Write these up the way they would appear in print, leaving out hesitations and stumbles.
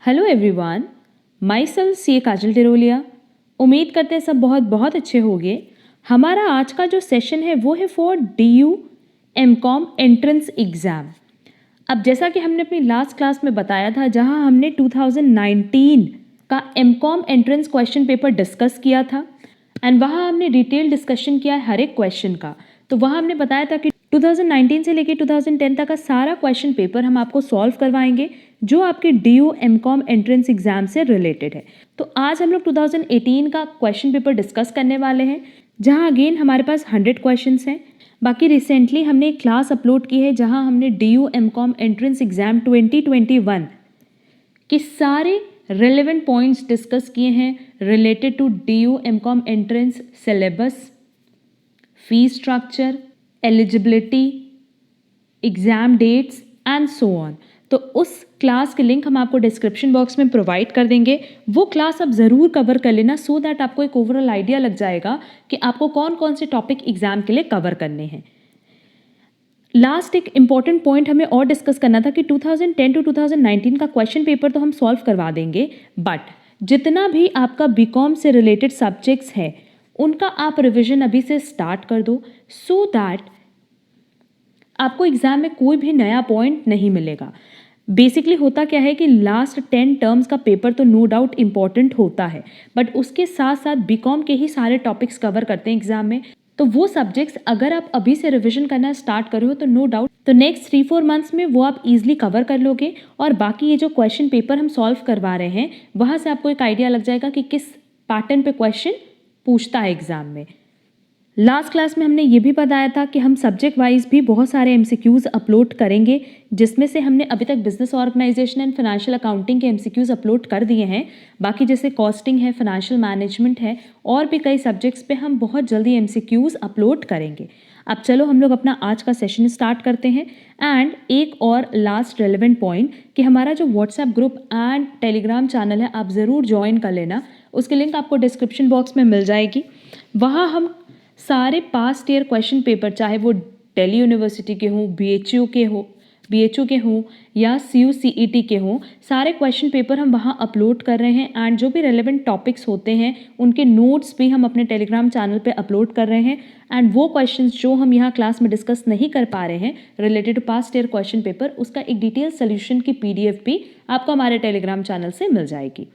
Hello everyone, my self सी काजल टिरोलिया। उम्मीद करते हैं सब बहुत बहुत अच्छे होंगे। हमारा आज का जो सेशन है वो है for DU MCOM entrance exam. अब जैसा कि हमने अपनी लास्ट क्लास में बताया था, जहां हमने 2019 का MCOM entrance question paper discuss किया था एंड वहां हमने डिटेल डिस्कशन किया है हर एक क्वेश्चन का। तो वहां हमने बताया था कि 2019 से लेकर 2010 तक का सारा क्वेश्चन पेपर हम आपको सॉल्व करवाएंगे जो आपके DU MCOM एंट्रेंस एग्जाम से रिलेटेड है। तो आज हम लोग 2018 का क्वेश्चन पेपर डिस्कस करने वाले हैं, जहां अगेन हमारे पास 100 क्वेश्चंस हैं। बाकी रिसेंटली हमने एक क्लास अपलोड की है जहां हमने DU MCOM एंट्रेंस एग्जाम 2021 के सारे रेलेवेंट पॉइंट्स डिस्कस किए हैं related to DU MCOM entrance syllabus, fee structure, eligibility, exam dates and so on. तो उस क्लास के लिंक हम आपको डिस्क्रिप्शन बॉक्स में प्रोवाइड कर देंगे। वो क्लास आप ज़रूर कवर कर लेना सो दैट आपको एक ओवरऑल आइडिया लग जाएगा कि आपको कौन कौन से टॉपिक एग्जाम के लिए कवर करने हैं। लास्ट एक इम्पॉर्टेंट पॉइंट हमें और डिस्कस करना था कि 2010 टू 2019 का क्वेश्चन पेपर तो हम सॉल्व करवा देंगे, बट जितना भी आपका बीकॉम से रिलेटेड सब्जेक्ट्स है उनका आप रिविजन अभी से स्टार्ट कर दो सो दैट आपको एग्जाम में कोई भी नया पॉइंट नहीं मिलेगा। बेसिकली होता क्या है कि लास्ट 10 टर्म्स का पेपर तो नो डाउट इम्पॉर्टेंट होता है, बट उसके साथ साथ बीकॉम के ही सारे टॉपिक्स कवर करते हैं एग्जाम में। तो वो सब्जेक्ट्स अगर आप अभी से रिवीजन करना स्टार्ट करो हो तो नो डाउट तो नेक्स्ट 3-4 मंथ्स में वो आप इजीली कवर कर लोगे। और बाकी ये जो क्वेश्चन पेपर हम सॉल्व करवा रहे हैं वहाँ से आपको एक आइडिया लग जाएगा कि किस पैटर्न पे क्वेश्चन पूछता है एग्जाम में। लास्ट क्लास में हमने ये भी बताया था कि हम सब्जेक्ट वाइज भी बहुत सारे MCQs अपलोड करेंगे, जिसमें से हमने अभी तक business organisation and financial accounting के MCQs अपलोड कर दिए हैं। बाकी जैसे कॉस्टिंग है, फाइनेंशियल मैनेजमेंट है और भी कई सब्जेक्ट्स पे हम बहुत जल्दी MCQs अपलोड करेंगे। अब चलो हम लोग अपना आज का सेशन स्टार्ट करते हैं। एंड एक और लास्ट रेलेवेंट पॉइंट कि हमारा जो WhatsApp group and Telegram channel है आप ज़रूर ज्वाइन कर लेना। उसकी लिंक आपको डिस्क्रिप्शन बॉक्स में मिल जाएगी। वहाँ हम सारे पास्ट ईयर क्वेश्चन पेपर, चाहे वो दिल्ली यूनिवर्सिटी के हों, BHU के हों या CUCET के हों, सारे क्वेश्चन पेपर हम वहाँ अपलोड कर रहे हैं। एंड जो भी रेलेवेंट टॉपिक्स होते हैं उनके नोट्स भी हम अपने टेलीग्राम चैनल पे अपलोड कर रहे हैं। एंड वो क्वेश्चंस जो हम यहाँ क्लास में डिस्कस नहीं कर पा रहे हैं related to past year question paper, उसका एक डिटेल सोल्यूशन की PDF भी आपको हमारे टेलीग्राम चैनल से मिल जाएगी।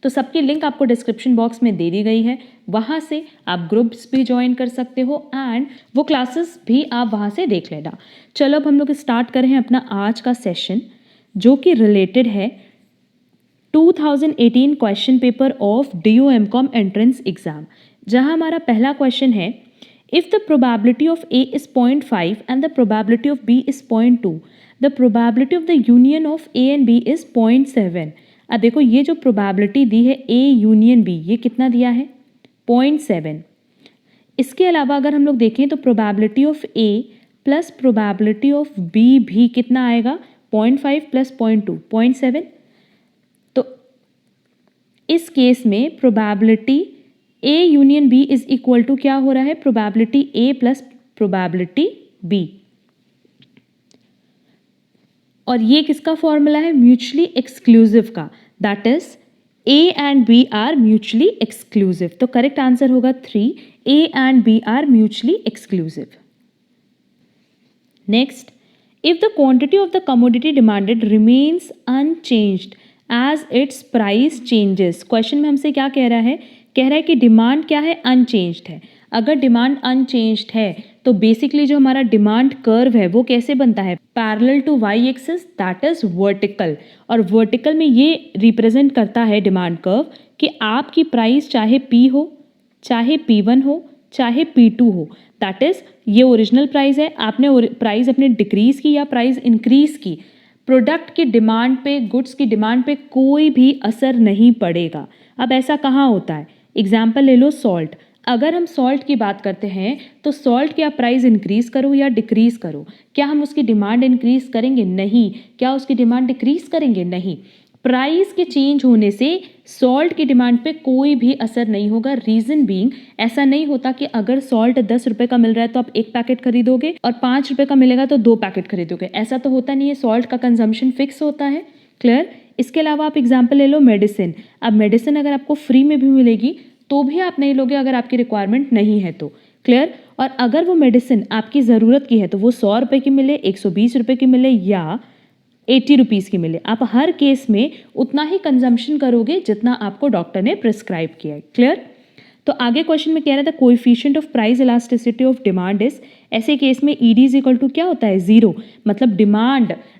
तो सबकी लिंक आपको डिस्क्रिप्शन बॉक्स में दे दी गई है, वहाँ से आप ग्रुप्स भी ज्वाइन कर सकते हो एंड वो क्लासेस भी आप वहाँ से देख लेना। चलो अब हम लोग स्टार्ट करें अपना आज का सेशन, जो कि रिलेटेड है 2018 question paper of DU MCOM entrance exam, जहाँ हमारा पहला क्वेश्चन है, if the probability of A is 0.5 and the probability of B is 0.2, the probability of the union of A and B is 0.7। अब देखो ये जो probability दी है A union B, ये कितना दिया है 0.7। इसके अलावा अगर हम लोग देखें तो probability of A plus probability of B भी कितना आएगा 0.5 प्लस 0.2 0.7। तो इस केस में probability A union B is equal to क्या हो रहा है, probability A plus probability B। और ये किसका फॉर्मूला है, म्यूचुअली एक्सक्लूसिव का, that is A and B are mutually exclusive. तो करेक्ट आंसर होगा 3, A and B are mutually exclusive. Next, if the quantity of the commodity demanded remains unchanged as its price changes. Question में हमसे क्या कह रहा है, कह रहा है कि डिमांड क्या है, अनचेंज्ड है। अगर डिमांड अनचेंज्ड है तो बेसिकली जो हमारा डिमांड कर्व है वो कैसे बनता है, parallel to Y axis, that is vertical. और वर्टिकल में ये रिप्रेजेंट करता है डिमांड कर्व कि आपकी प्राइस चाहे P हो, चाहे P1 हो, चाहे P2 हो, दैट इज ये ओरिजिनल प्राइस है, आपने प्राइस अपने डिक्रीज की या प्राइस इंक्रीज की, प्रोडक्ट की डिमांड पे, गुड्स की डिमांड पे कोई भी असर नहीं पड़ेगा। अब ऐसा कहाँ होता है, एग्जाम्पल ले लो सॉल्ट। अगर हम सॉल्ट की बात करते हैं तो सॉल्ट की आप प्राइस इंक्रीज करो या डिक्रीज करो, क्या हम उसकी डिमांड इंक्रीज करेंगे, नहीं। क्या उसकी डिमांड डिक्रीज करेंगे, नहीं। प्राइस के चेंज होने से सॉल्ट की डिमांड पे कोई भी असर नहीं होगा। रीजन बीइंग, ऐसा नहीं होता कि अगर सॉल्ट 10 रुपए का मिल रहा है तो आप 1 पैकेट खरीदोगे और 5 रुपए का मिलेगा तो 2 पैकेट खरीदोगे, ऐसा तो होता नहीं है। सॉल्ट का कंजम्पशन फिक्स होता है, क्लियर। इसके अलावा आप एग्जाम्पल ले लो मेडिसिन। अब मेडिसिन अगर आपको फ्री में भी मिलेगी तो भी आप नहीं लोगे अगर आपकी रिक्वायरमेंट नहीं है तो। क्लियर? और अगर वो मेडिसिन आपकी ज़रूरत की है तो वो 100 रुपये की मिले, 120 रुपये की मिले या 80 रुपीज़ की मिले, आप हर केस में उतना ही कंजम्पशन करोगे जितना आपको डॉक्टर ने प्रिस्क्राइब किया है। क्लियर? तो आगे क्वेश्चन में कह रहा था coefficient of price elasticity of demand is, ऐसे केस में ईडी इज इक्वल टू क्या होता है? 0। मतलब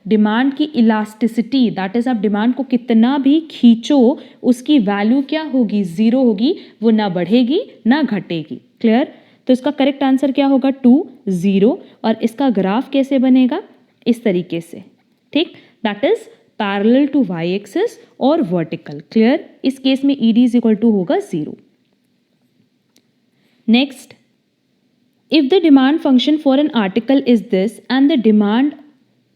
डिमांड की इलास्टिसिटी, दैट इज आप डिमांड को कितना भी खींचो उसकी वैल्यू क्या होगी? 0 होगी, वो ना बढ़ेगी ना घटेगी। क्लियर? तो इसका करेक्ट आंसर क्या होगा? 2, 0। और इसका ग्राफ कैसे बनेगा? इस तरीके से, ठीक, that is parallel to Y axis और वर्टिकल। क्लियर? इस केस में ईडी इज इक्वल टू होगा 0। Next, if the demand function for an article is this and the demand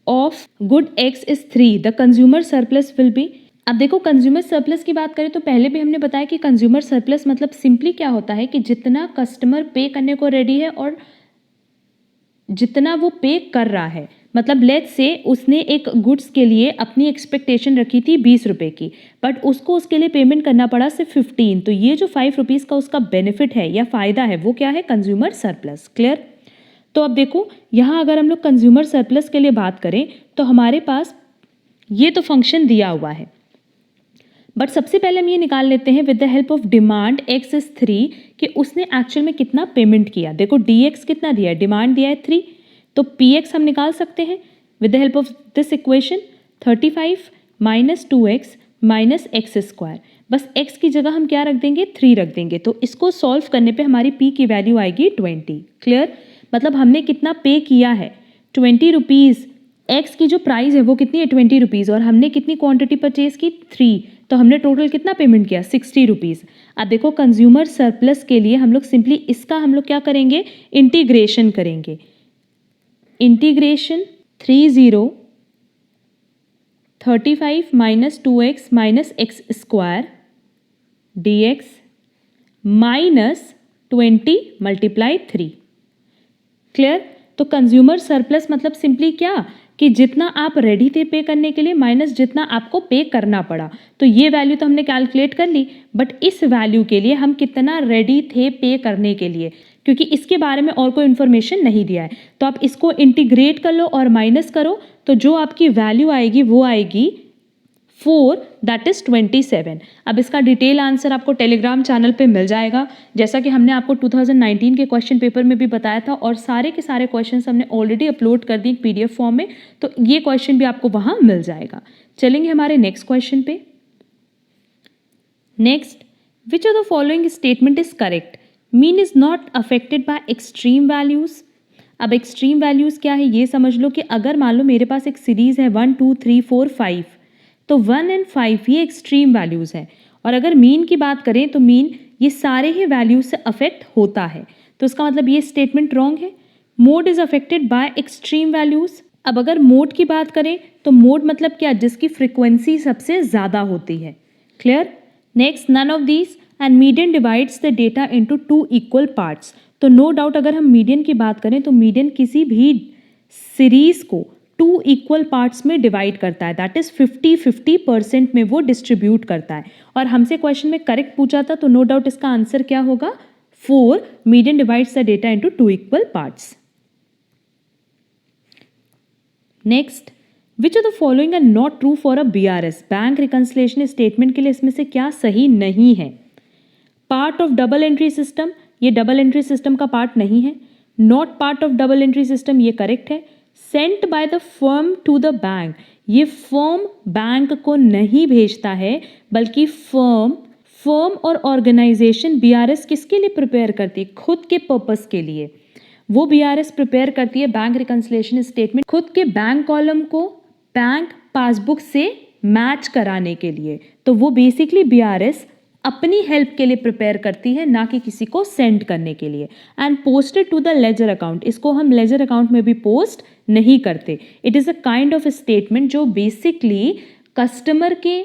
of good X is 3, the consumer surplus will be। अब देखो consumer surplus की बात करें तो पहले भी हमने बताया कि कंज्यूमर सरप्लस मतलब सिंपली क्या होता है कि जितना कस्टमर पे करने को रेडी है और जितना वो पे कर रहा है। मतलब लेट्स से उसने एक गुड्स के लिए अपनी एक्सपेक्टेशन रखी थी 20 रुपये की, बट उसको उसके लिए पेमेंट करना पड़ा सिर्फ 15। तो ये जो 5 रुपीज़ का उसका बेनिफिट है या फ़ायदा है वो क्या है? Consumer surplus. क्लियर? तो अब देखो यहाँ अगर हम लोग कंज्यूमर सरप्लस के लिए बात करें तो हमारे पास ये तो फंक्शन दिया हुआ है, बट सबसे पहले हम ये निकाल लेते हैं with the help of demand x is 3 कि उसने एक्चुअल में कितना पेमेंट किया। देखो dx कितना दिया है? डिमांड दिया है 3, तो px हम निकाल सकते हैं with the help of this equation. 35 minus 2x minus x square, बस x की जगह हम क्या रख देंगे? 3 रख देंगे। तो इसको सॉल्व करने पे हमारी p की वैल्यू आएगी 20। क्लियर? मतलब हमने कितना पे किया है? 20 रुपीज़। x की जो प्राइस है वो कितनी है? 20 रुपीज़। और हमने कितनी क्वांटिटी परचेज की? 3। तो हमने टोटल कितना पेमेंट किया? 60 रुपीज़। अब देखो कंज्यूमर सरप्लस के लिए हम लोग सिंपली इसका हम लोग क्या करेंगे? इंटीग्रेशन करेंगे। Integration 35 minus 2x minus x square dx minus 20 multiply 3। Clear? तो कंज्यूमर सरप्लस मतलब सिंपली क्या कि जितना आप रेडी थे पे करने के लिए माइनस जितना आपको पे करना पड़ा। तो ये वैल्यू तो हमने कैलकुलेट कर ली, बट इस वैल्यू के लिए हम कितना रेडी थे पे करने के लिए, क्योंकि इसके बारे में और कोई इन्फॉर्मेशन नहीं दिया है। तो आप इसको इंटीग्रेट कर लो और माइनस करो तो जो आपकी वैल्यू आएगी वो आएगी 4, दैट इज 27। अब इसका डिटेल आंसर आपको टेलीग्राम चैनल पे मिल जाएगा, जैसा कि हमने आपको 2019 के क्वेश्चन पेपर में भी बताया था, और सारे के सारे क्वेश्चंस हमने ऑलरेडी अपलोड कर दिए PDF फॉर्म में, तो ये क्वेश्चन भी आपको वहाँ मिल जाएगा। चलेंगे हमारे नेक्स्ट क्वेश्चन पे। Next, which of the following statement is correct? Mean is not affected by extreme values. अब एक्सट्रीम वैल्यूज क्या है ये समझ लो कि अगर मान लो मेरे पास एक सीरीज है 1 2 3 4 5, तो 1 और 5 ये एक्सट्रीम वैल्यूज़ हैं, और अगर मीन की बात करें तो मीन ये सारे ही वैल्यूज से अफेक्ट होता है। तो इसका मतलब ये स्टेटमेंट रॉन्ग है। Mode is affected by extreme values. अब अगर मोड की बात करें तो मोड मतलब क्या? जिसकी फ्रिक्वेंसी सबसे ज़्यादा होती है। Clear? Next, none of these and median divides the data into 2 equal parts. तो नो डाउट अगर हम मीडियन की बात करें तो मीडियन किसी भी सीरीज को 2 इक्वल पार्ट्स में डिवाइड करता है, दैट इज 50-50% में वो डिस्ट्रीब्यूट करता है। और हमसे क्वेश्चन में करेक्ट पूछा था, तो नो डाउट इसका आंसर क्या होगा? 4, median divides the data into 2 equal parts. Next, which of the following are not true for a BRS? Bank reconciliation statement के लिए इसमें से क्या सही नहीं है? Part of double entry system, ये डबल एंट्री सिस्टम का पार्ट नहीं है। Not part of double entry system, ये करेक्ट है। Sent by the firm to the bank, ये फर्म बैंक को नहीं भेजता है, बल्कि फर्म और ऑर्गेनाइजेशन BRS किसके लिए प्रिपेयर करती है? खुद के पर्पस के लिए वो BRS प्रिपेयर करती है बैंक रिकंसिलिएशन स्टेटमेंट खुद के बैंक कॉलम को बैंक पासबुक से मैच कराने के लिए। तो वो बेसिकली BRS अपनी हेल्प के लिए प्रिपेयर करती है, ना कि किसी को सेंड करने के लिए। And posted to the ledger account, इसको हम लेजर अकाउंट में भी पोस्ट नहीं करते। It is a kind of statement जो बेसिकली कस्टमर के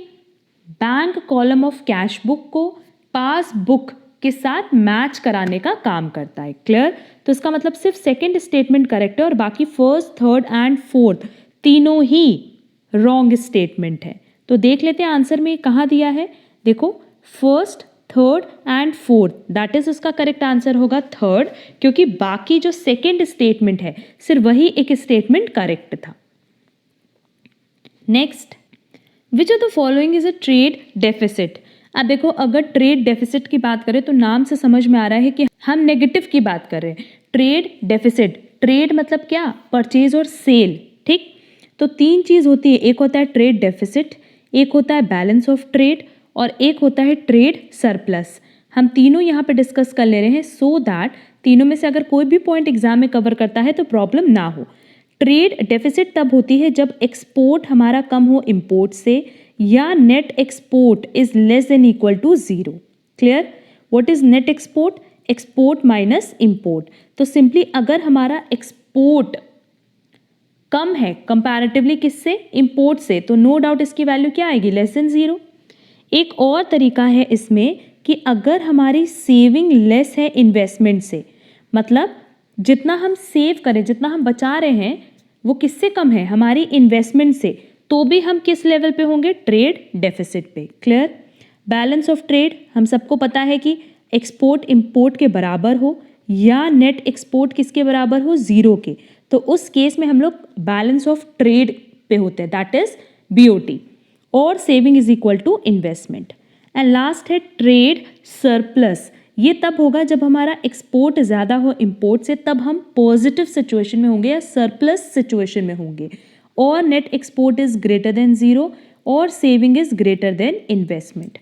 bank column of cash book को पासबुक के साथ मैच कराने का काम करता है। क्लियर? तो इसका मतलब सिर्फ सेकंड स्टेटमेंट करेक्ट है और बाकी फर्स्ट, थर्ड एंड फोर्थ तीनों ही रॉन्ग स्टेटमेंट है। तो देख लेते हैं आंसर में कहाँ दिया है। देखो first, third and fourth, that is उसका करेक्ट आंसर होगा थर्ड, क्योंकि बाकी जो सेकेंड स्टेटमेंट है सिर्फ वही एक स्टेटमेंट करेक्ट था। Next, which of the following is a trade deficit. अब देखो अगर ट्रेड डेफिसिट की बात करें तो नाम से समझ में आ रहा है कि हम नेगेटिव की बात कर रहे हैं। ट्रेड डेफिसिट, ट्रेड मतलब क्या, परचेज और सेल, ठीक। तो तीन चीज होती है, एक होता है ट्रेड डेफिसिट, एक होता है बैलेंस ऑफ ट्रेड और एक होता है ट्रेड सरप्लस। हम तीनों यहाँ पे डिस्कस कर ले रहे हैं सो दैट तीनों में से अगर कोई भी पॉइंट एग्जाम में कवर करता है तो प्रॉब्लम ना हो। ट्रेड डेफिसिट तब होती है जब एक्सपोर्ट हमारा कम हो इंपोर्ट से, या net export is less than equal to zero. Clear, what is net export, export minus import. तो सिंपली अगर हमारा एक्सपोर्ट कम है कंपैरेटिवली किससे, इंपोर्ट से, तो नो डाउट इसकी वैल्यू क्या आएगी, लेस देन जीरो। एक और तरीका है इसमें कि अगर हमारी सेविंग लेस है इन्वेस्टमेंट से, मतलब जितना हम सेव करें, जितना हम बचा रहे हैं वो किससे कम है, हमारी इन्वेस्टमेंट से, तो भी हम किस लेवल पे होंगे, ट्रेड डेफिसिट पे। क्लियर। बैलेंस ऑफ ट्रेड हम सबको पता है कि एक्सपोर्ट इंपोर्ट के बराबर हो या नेट एक्सपोर्ट किसके बराबर हो, जीरो के, तो उस केस में हम लोग बैलेंस ऑफ ट्रेड पे होते हैं, दैट इज BOT, और saving is equal to investment. And last है ट्रेड सरप्लस। ये तब होगा जब हमारा एक्सपोर्ट ज़्यादा हो इंपोर्ट से, तब हम पॉजिटिव सिचुएशन में होंगे या सरप्लस सिचुएशन में होंगे, और net export is greater than zero और saving is greater than investment.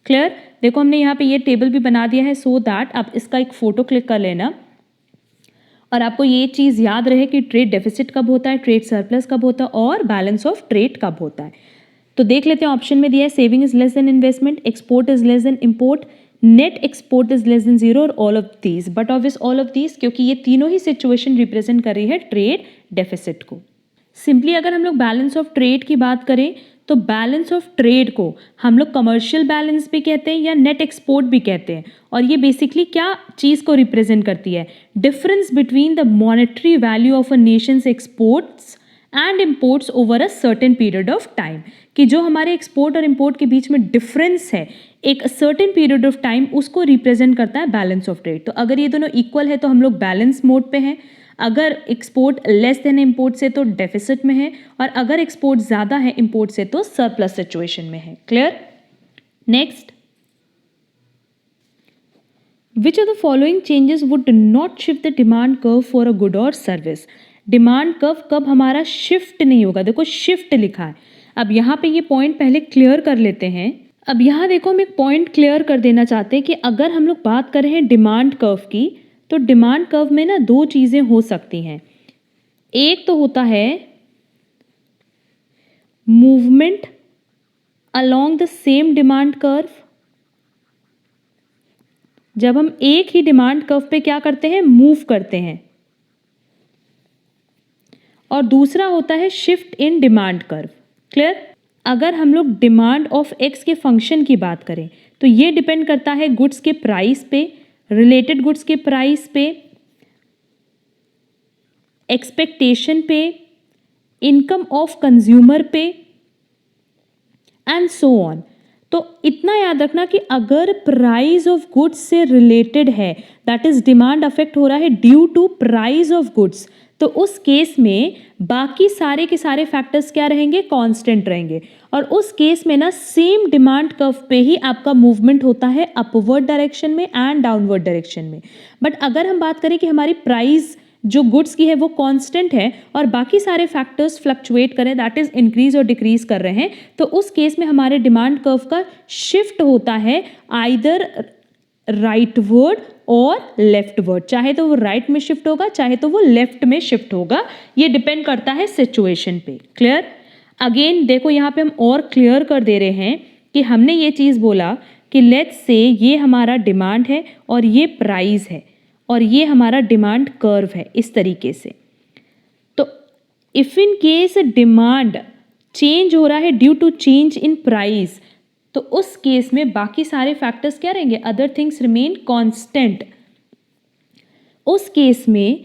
Clear. देखो हमने यहाँ पे ये टेबल भी बना दिया है सो दैट आप इसका एक फोटो क्लिक कर लेना और आपको ये चीज़ याद रहे कि ट्रेड डेफिसिट कब होता है, ट्रेड सरप्लस कब होता है और बैलेंस ऑफ ट्रेड कब होता है। तो देख लेते हैं, ऑप्शन में दिया है saving is less than investment, export is less than import, net export is less than zero और all of these. But obvious all of these, क्योंकि ये तीनों ही सिचुएशन रिप्रेजेंट कर रही है ट्रेड डेफिसिट को। सिंपली अगर हम लोग बैलेंस ऑफ ट्रेड की बात करें तो बैलेंस ऑफ ट्रेड को हम लोग कमर्शियल बैलेंस भी कहते हैं या नेट एक्सपोर्ट भी कहते हैं, और ये बेसिकली क्या चीज़ को रिप्रेजेंट करती है, difference between the monetary value of a Nations exports and imports over a certain period of time, कि जो हमारे एक्सपोर्ट और इंपोर्ट के बीच में डिफरेंस है एक सर्टेन पीरियड ऑफ टाइम, उसको रिप्रेजेंट करता है बैलेंस ऑफ ट्रेड। तो अगर ये दोनों इक्वल है तो हम लोग बैलेंस मोड पे हैं, अगर एक्सपोर्ट लेस देन इंपोर्ट से तो डेफिसिट में है, और अगर एक्सपोर्ट ज़्यादा है इंपोर्ट से तो सरप्लस सिचुएशन में है। Clear. Next, which of the following changes would not shift the demand curve for a good or service. Demand curve कब हमारा शिफ्ट नहीं होगा, देखो शिफ्ट लिखा है। अब यहाँ पे ये पॉइंट पहले क्लियर कर लेते हैं। अब यहाँ देखो हम एक पॉइंट क्लियर कर देना चाहते हैं कि अगर हम लोग बात कर रहे हैं डिमांड कर्व की, तो डिमांड कर्व में ना दो चीज़ें हो सकती हैं। एक तो होता है movement along the same demand curve, जब हम एक ही डिमांड कर्व पे क्या करते हैं, मूव करते हैं, और दूसरा होता है shift in demand curve. Clear. अगर हम लोग डिमांड ऑफ एक्स के फंक्शन की बात करें तो ये डिपेंड करता है गुड्स के प्राइस पे, रिलेटेड गुड्स के प्राइस पे, एक्सपेक्टेशन पे, इनकम ऑफ कंज्यूमर पे एंड सो ऑन। तो इतना याद रखना कि अगर प्राइस ऑफ गुड्स से रिलेटेड है, दैट इज डिमांड अफेक्ट हो रहा है due to price of goods, तो उस केस में बाकी सारे के सारे फैक्टर्स क्या रहेंगे, कांस्टेंट रहेंगे, और उस केस में ना सेम डिमांड कर्व पे ही आपका मूवमेंट होता है अपवर्ड डायरेक्शन में एंड डाउनवर्ड डायरेक्शन में। बट अगर हम बात करें कि हमारी प्राइस जो गुड्स की है वो कांस्टेंट है और बाकी सारे फैक्टर्स फ्लक्चुएट करें, दैट इज इंक्रीज और डिक्रीज कर रहे हैं, तो उस केस में हमारे डिमांड कर्व का शिफ्ट होता है आइदर राइटवर्ड और लेफ्टवर्ड, चाहे तो वो राइट में शिफ्ट होगा चाहे तो वो लेफ्ट में शिफ्ट होगा, ये डिपेंड करता है सिचुएशन पे। क्लियर। अगेन देखो यहाँ पे हम और क्लियर कर दे रहे हैं कि हमने ये चीज़ बोला कि लेट्स से ये हमारा डिमांड है और ये प्राइस है और ये हमारा डिमांड कर्व है इस तरीके से। तो if in case demand change हो रहा है due to change in price, तो उस केस में बाकी सारे फैक्टर्स क्या रहेंगे, अदर थिंग्स रिमेन कांस्टेंट। उस केस में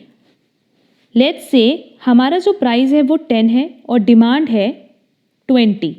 लेट्स से हमारा जो प्राइस है वो 10 है और डिमांड है 20,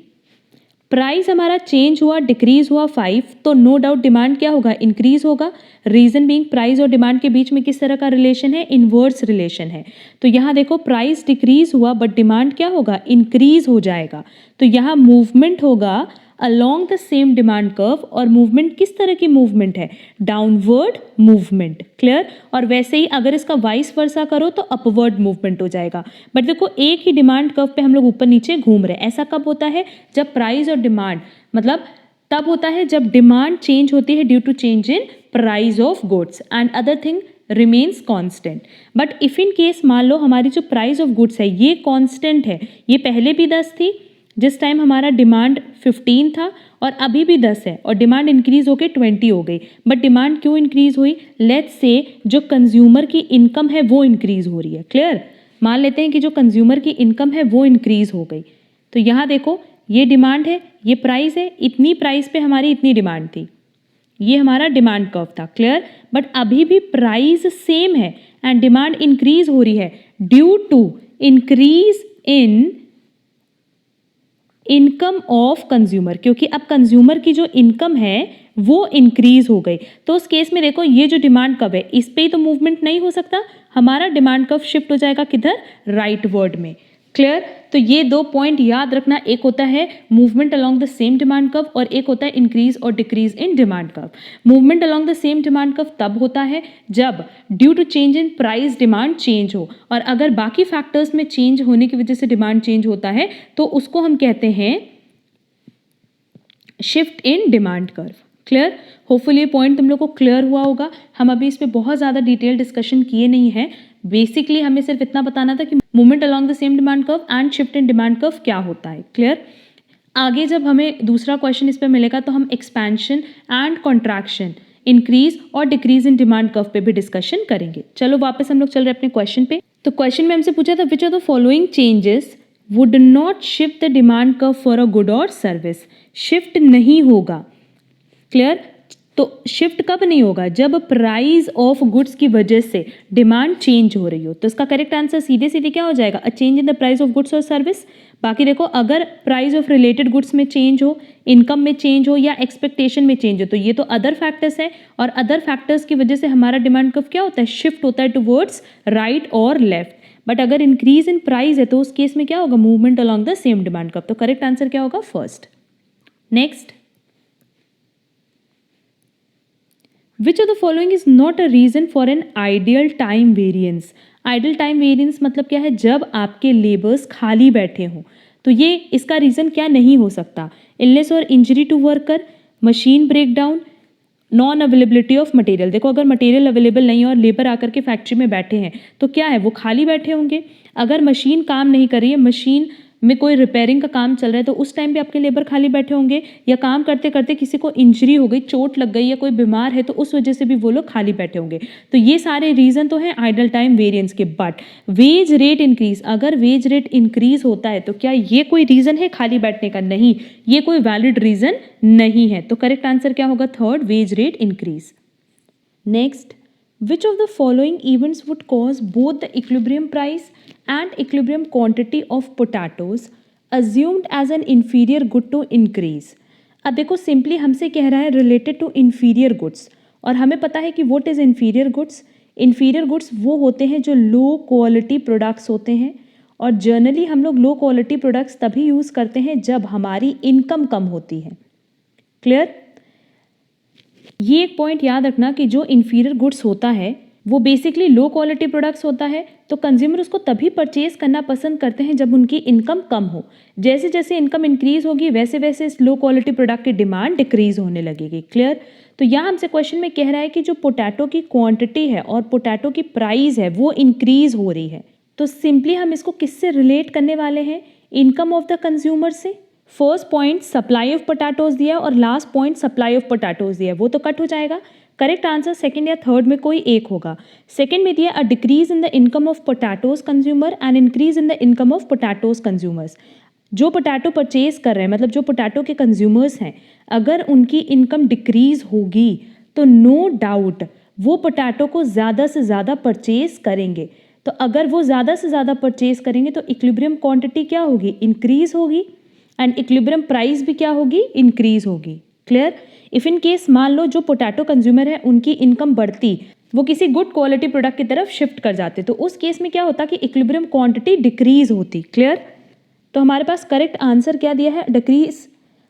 प्राइस हमारा चेंज हुआ, डिक्रीज हुआ 5, तो नो डाउट डिमांड क्या होगा, इंक्रीज होगा। रीजन बीइंग प्राइस और डिमांड के बीच में किस तरह का रिलेशन है, इनवर्स रिलेशन है। तो यहाँ देखो प्राइस डिक्रीज हुआ बट डिमांड क्या होगा, इंक्रीज हो जाएगा। तो यहाँ मूवमेंट होगा along the same demand curve, और मूवमेंट किस तरह की मूवमेंट है, डाउनवर्ड मूवमेंट। क्लियर। और वैसे ही अगर इसका वाइस वर्सा करो तो अपवर्ड मूवमेंट हो जाएगा। बट देखो एक ही डिमांड कर्व पे हम लोग ऊपर नीचे घूम रहे हैं। ऐसा कब होता है, जब प्राइस और डिमांड, मतलब तब होता है जब डिमांड चेंज होती है due to change in price of goods and other thing remains constant. But if in case मान लो हमारी जो प्राइस ऑफ गुड्स है ये कांस्टेंट है, ये पहले भी 10 थी जिस टाइम हमारा डिमांड 15 था, और अभी भी 10 है, और डिमांड इंक्रीज होकर 20 हो गई। बट डिमांड क्यों इंक्रीज हुई, लेट्स से जो कंज्यूमर की इनकम है वो इंक्रीज हो रही है। क्लियर। मान लेते हैं कि जो कंज्यूमर की इनकम है वो इंक्रीज हो गई। तो यहाँ देखो ये डिमांड है, ये प्राइस है, इतनी प्राइस पे हमारी इतनी डिमांड थी, ये हमारा डिमांड कर्व था। क्लियर। बट अभी भी प्राइस सेम है एंड डिमांड इंक्रीज हो रही है due to increase in income of consumer, क्योंकि अब कंज्यूमर की जो इनकम है वो इंक्रीज हो गई। तो उस केस में देखो ये जो डिमांड कर्व है इस पे ही तो मूवमेंट नहीं हो सकता, हमारा डिमांड कर्व शिफ्ट हो जाएगा किधर, राइट वर्ड में। क्लियर। तो ये 2 पॉइंट याद रखना, एक होता है movement along the same demand curve और एक होता है इंक्रीज और decrease in demand curve. Movement along the same demand curve तब होता है जब due to change in price demand change हो, और अगर बाकी फैक्टर्स में चेंज होने की वजह से डिमांड चेंज होता है तो उसको हम कहते हैं shift in demand curve. Clear. Hopefully ये पॉइंट तुम लोग को क्लियर हुआ होगा। हम अभी इस पे बहुत ज़्यादा डिटेल डिस्कशन किए नहीं है, बेसिकली हमें सिर्फ इतना बताना था कि movement along the same demand curve and shift in demand curve क्या होता है। क्लियर। आगे जब हमें दूसरा क्वेश्चन इस पे मिलेगा तो हम एक्सपेंशन एंड कॉन्ट्रैक्शन, इंक्रीज और डिक्रीज इन डिमांड कर्व पे भी डिस्कशन करेंगे। चलो वापस हम लोग चल रहे हैं अपने क्वेश्चन पे। तो क्वेश्चन में हमसे पूछा था which are the following changes would not shift the demand curve for a good or service. Shift नहीं होगा। क्लियर। तो शिफ्ट कब नहीं होगा, जब प्राइस ऑफ गुड्स की वजह से डिमांड चेंज हो रही हो। तो इसका करेक्ट आंसर सीधे सीधे क्या हो जाएगा, a change in the price of goods और सर्विस। बाकी देखो अगर प्राइस ऑफ रिलेटेड गुड्स में चेंज हो, इनकम में चेंज हो या एक्सपेक्टेशन में चेंज हो, तो ये तो अदर फैक्टर्स है, और अदर फैक्टर्स की वजह से हमारा डिमांड कर्व क्या होता है, शिफ्ट होता है टुवर्ड्स राइट और लेफ्ट। बट अगर इंक्रीज इन प्राइस है तो उस केस में क्या होगा, movement along the same demand curve. तो करेक्ट आंसर क्या होगा, first. Next, which of the following is not a reason for an ideal time variance. Ideal time variance मतलब क्या है, जब आपके लेबर्स खाली बैठे हों। तो ये इसका रीज़न क्या नहीं हो सकता, इलनेस और injury to worker, machine breakdown, non availability of material. देखो अगर मटेरियल अवेलेबल नहीं है और लेबर आकर के फैक्ट्री में बैठे हैं तो क्या है, वो खाली बैठे होंगे। अगर मशीन काम नहीं कर रही है, मशीन में कोई रिपेयरिंग का काम चल रहा है, तो उस टाइम पे आपके लेबर खाली बैठे होंगे, या काम करते करते किसी को इंजरी हो गई, चोट लग गई, या कोई बीमार है तो उस वजह से भी वो लोग खाली बैठे होंगे। तो ये सारे रीज़न तो हैं आइडल टाइम वेरिएंस के। बट वेज रेट इंक्रीज, अगर वेज रेट इंक्रीज होता है तो क्या ये कोई रीज़न है खाली बैठने का, नहीं, ये कोई वैलिड रीज़न नहीं है। तो करेक्ट आंसर क्या होगा, third, wage rate increase. Next, which of the following events would cause both the equilibrium price and equilibrium quantity of potatoes assumed as an inferior good to increase। अब देखो simply हमसे कह रहा है related to inferior goods, और हमें पता है कि what is inferior goods। inferior goods वो होते हैं जो लो क्वालिटी प्रोडक्ट्स होते हैं, और जनरली हम लोग लो क्वालिटी प्रोडक्ट्स तभी यूज़ करते हैं जब हमारी इनकम कम होती है। क्लियर। ये एक पॉइंट याद रखना कि जो इन्फीरियर गुड्स होता है वो बेसिकली लो क्वालिटी प्रोडक्ट्स होता है, तो कंज्यूमर उसको तभी परचेज करना पसंद करते हैं जब उनकी इनकम कम हो। जैसे जैसे इनकम इंक्रीज होगी वैसे वैसे इस लो क्वालिटी प्रोडक्ट की डिमांड डिक्रीज होने लगेगी। क्लियर। तो यहाँ हमसे क्वेश्चन में कह रहा है कि जो पोटैटो की क्वांटिटी है और पोटैटो की प्राइस है वो इंक्रीज हो रही है। तो सिंपली हम इसको किससे रिलेट करने वाले हैं, इनकम ऑफ द कंज्यूमर से। First point supply of potatoes दिया और last point supply of potatoes दिया, वो तो कट हो जाएगा। करेक्ट आंसर सेकंड या थर्ड में कोई एक होगा। सेकंड में दिया a decrease in the income of potatoes consumer and increase in the income of potatoes consumers. जो पोटैटो परचेज कर रहे हैं, मतलब जो पोटैटो के कंज्यूमर्स हैं, अगर उनकी इनकम डिक्रीज होगी तो नो डाउट वो पोटैटो को ज़्यादा से ज़्यादा परचेज करेंगे। तो अगर वो ज़्यादा से ज़्यादा परचेज करेंगे तो इक्विलिब्रियम क्वांटिटी क्या होगी, इंक्रीज होगी। एंड इक्विलिब्रियम प्राइस भी क्या होगी, इंक्रीज होगी। क्लियर। इफ इन केस मान लो जो पोटैटो कंज्यूमर है उनकी इनकम बढ़ती, वो किसी गुड क्वालिटी प्रोडक्ट की तरफ शिफ्ट कर जाते, तो उस केस में क्या होता कि इक्विलिब्रियम क्वांटिटी डिक्रीज होती। क्लियर। तो हमारे पास करेक्ट आंसर क्या दिया है,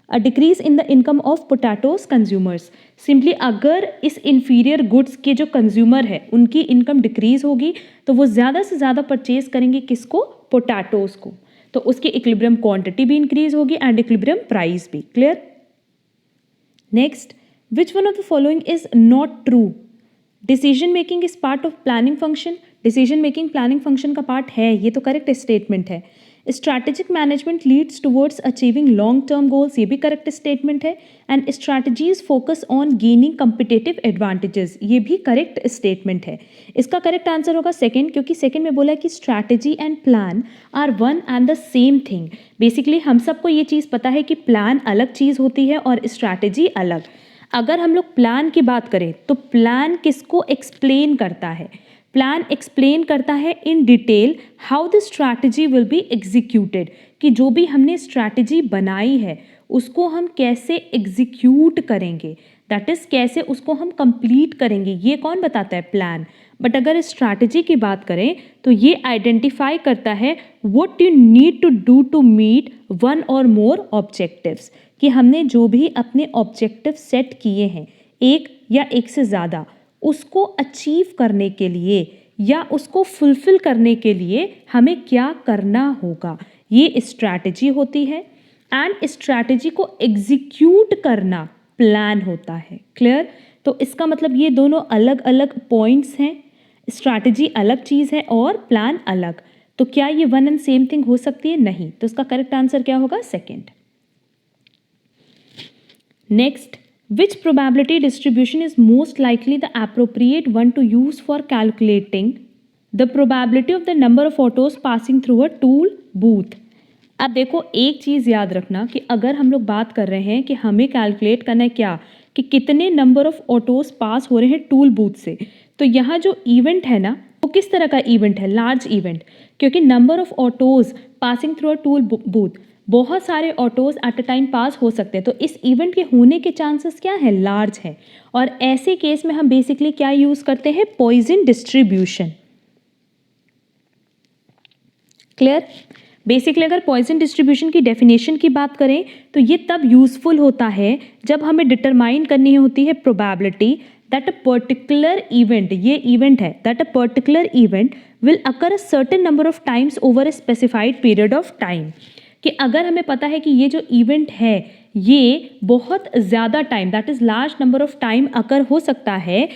decrease in the income of potatoes consumers. Simply अगर इस इंफीरियर गुड्स के जो कंज्यूमर है उनकी इनकम डिक्रीज होगी तो वो ज़्यादा से ज़्यादा परचेज करेंगे किसको, पोटैटोज को, तो उसकी इक्विलिब्रियम क्वांटिटी भी इंक्रीज होगी एंड इक्विलिब्रियम प्राइस भी। Clear. Next, which one of the following is not true. Decision making is part of planning function. Decision making planning function का पार्ट है, ये तो करेक्ट स्टेटमेंट है। Strategic management leads towards achieving long term goals, ये भी correct statement है। And strategies focus on gaining competitive advantages, ये भी करेक्ट स्टेटमेंट है। इसका करेक्ट आंसर होगा सेकंड, क्योंकि सेकंड में बोला कि strategy and plan are one and the same thing. Basically हम सबको ये चीज़ पता है कि प्लान अलग चीज़ होती है और स्ट्रैटेजी अलग। अगर हम लोग प्लान की बात करें तो प्लान किसको एक्सप्लेन करता है, प्लान एक्सप्लेन करता है in detail how the strategy will be executed, कि जो भी हमने स्ट्रैटेजी बनाई है उसको हम कैसे एग्जीक्यूट करेंगे, दैट इज़ कैसे उसको हम कंप्लीट करेंगे, ये कौन बताता है, प्लान। बट अगर स्ट्रैटेजी की बात करें तो ये आइडेंटिफाई करता है what you need to do to meet one or more objectives, कि हमने जो भी अपने ऑब्जेक्टिव सेट किए हैं एक या एक से ज़्यादा, उसको अचीव करने के लिए या उसको फुलफिल करने के लिए हमें क्या करना होगा, ये स्ट्रैटेजी होती है। एंड स्ट्रैटेजी को एग्जीक्यूट करना प्लान होता है। क्लियर। तो इसका मतलब ये दोनों अलग अलग पॉइंट्स हैं, स्ट्रैटेजी अलग चीज़ है और प्लान अलग। तो क्या ये वन एंड सेम थिंग हो सकती है, नहीं। तो इसका करेक्ट आंसर क्या होगा, second. Next, which probability distribution is most likely the appropriate one to use for calculating the probability of the number of autos passing through a toll booth। अब देखो एक चीज़ याद रखना कि अगर हम लोग बात कर रहे हैं कि हमें कैलकुलेट करना है क्या, कि कितने नंबर ऑफ ऑटोज पास हो रहे हैं टूल बूथ से, तो यहाँ जो इवेंट है ना वो किस तरह का इवेंट है, लार्ज इवेंट, क्योंकि number of autos passing through a tool booth, बहुत सारे autos at a time pass हो सकते हैं, तो इस इवेंट के होने के चांसेस क्या है, लार्ज है। और ऐसे केस में हम बेसिकली क्या यूज़ करते हैं, पॉइजन डिस्ट्रीब्यूशन। क्लियर। बेसिकली अगर पॉइजन डिस्ट्रीब्यूशन की डेफिनेशन की बात करें तो ये तब यूजफुल होता है जब हमें डिटरमाइन करनी होती है probability that a particular event, ये इवेंट है, that a particular event will occur a certain number of times over a specified period of time, कि अगर हमें पता है कि ये जो इवेंट है ये बहुत ज़्यादा time, that is large number of time occur हो सकता है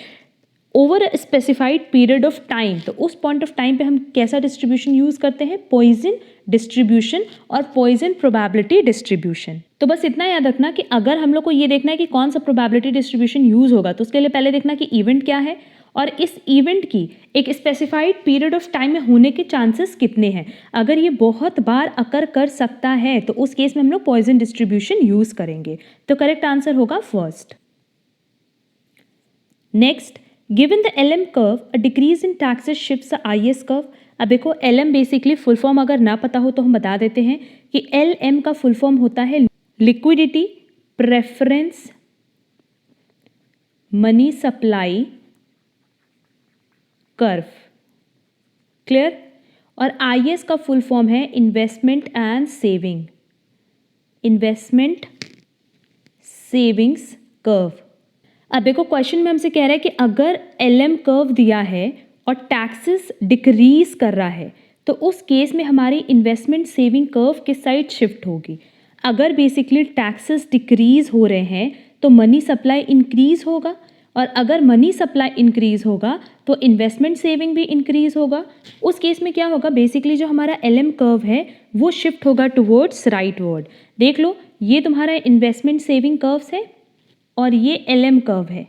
over a specified period of time, तो उस पॉइंट ऑफ टाइम पे हम कैसा डिस्ट्रीब्यूशन यूज़ करते हैं, पॉइजन डिस्ट्रीब्यूशन और पॉइजन प्रोबेबिलिटी डिस्ट्रीब्यूशन। तो बस इतना याद रखना कि अगर हम लोग को ये देखना है कि कौन सा प्रोबेबिलिटी डिस्ट्रीब्यूशन यूज़ होगा तो उसके लिए पहले देखना कि इवेंट क्या है और इस इवेंट की एक स्पेसिफाइड पीरियड ऑफ टाइम में होने के चांसेस कितने हैं। अगर ये बहुत बार अकर कर सकता है तो उस केस में हम लोग पॉइजन डिस्ट्रीब्यूशन यूज़ करेंगे। तो करेक्ट आंसर होगा first. Next, given the LM curve a decrease in taxes shifts the IS curve. अब देखो LM बेसिकली फुल फॉर्म अगर ना पता हो तो हम बता देते हैं कि LM का फुल फॉर्म होता है liquidity preference money supply curve. Clear. और IS का फुल फॉर्म है investment and saving, investment savings curve. अब देखो क्वेश्चन में हमसे कह रहा है कि अगर LM कर्व दिया है और टैक्सेस डिक्रीज कर रहा है तो उस केस में हमारी इन्वेस्टमेंट सेविंग कर्व किस साइड शिफ्ट होगी। अगर बेसिकली टैक्सेस डिक्रीज हो रहे हैं तो मनी सप्लाई इंक्रीज होगा, और अगर मनी सप्लाई इंक्रीज होगा तो इन्वेस्टमेंट सेविंग भी इंक्रीज होगा। उस केस में क्या होगा, बेसिकली जो हमारा LM कर्व है वो शिफ्ट होगा टुवर्ड्स राइट वर्ड। देख लो ये तुम्हारा इन्वेस्टमेंट सेविंग कर्व्स है और ये LM कर्व है।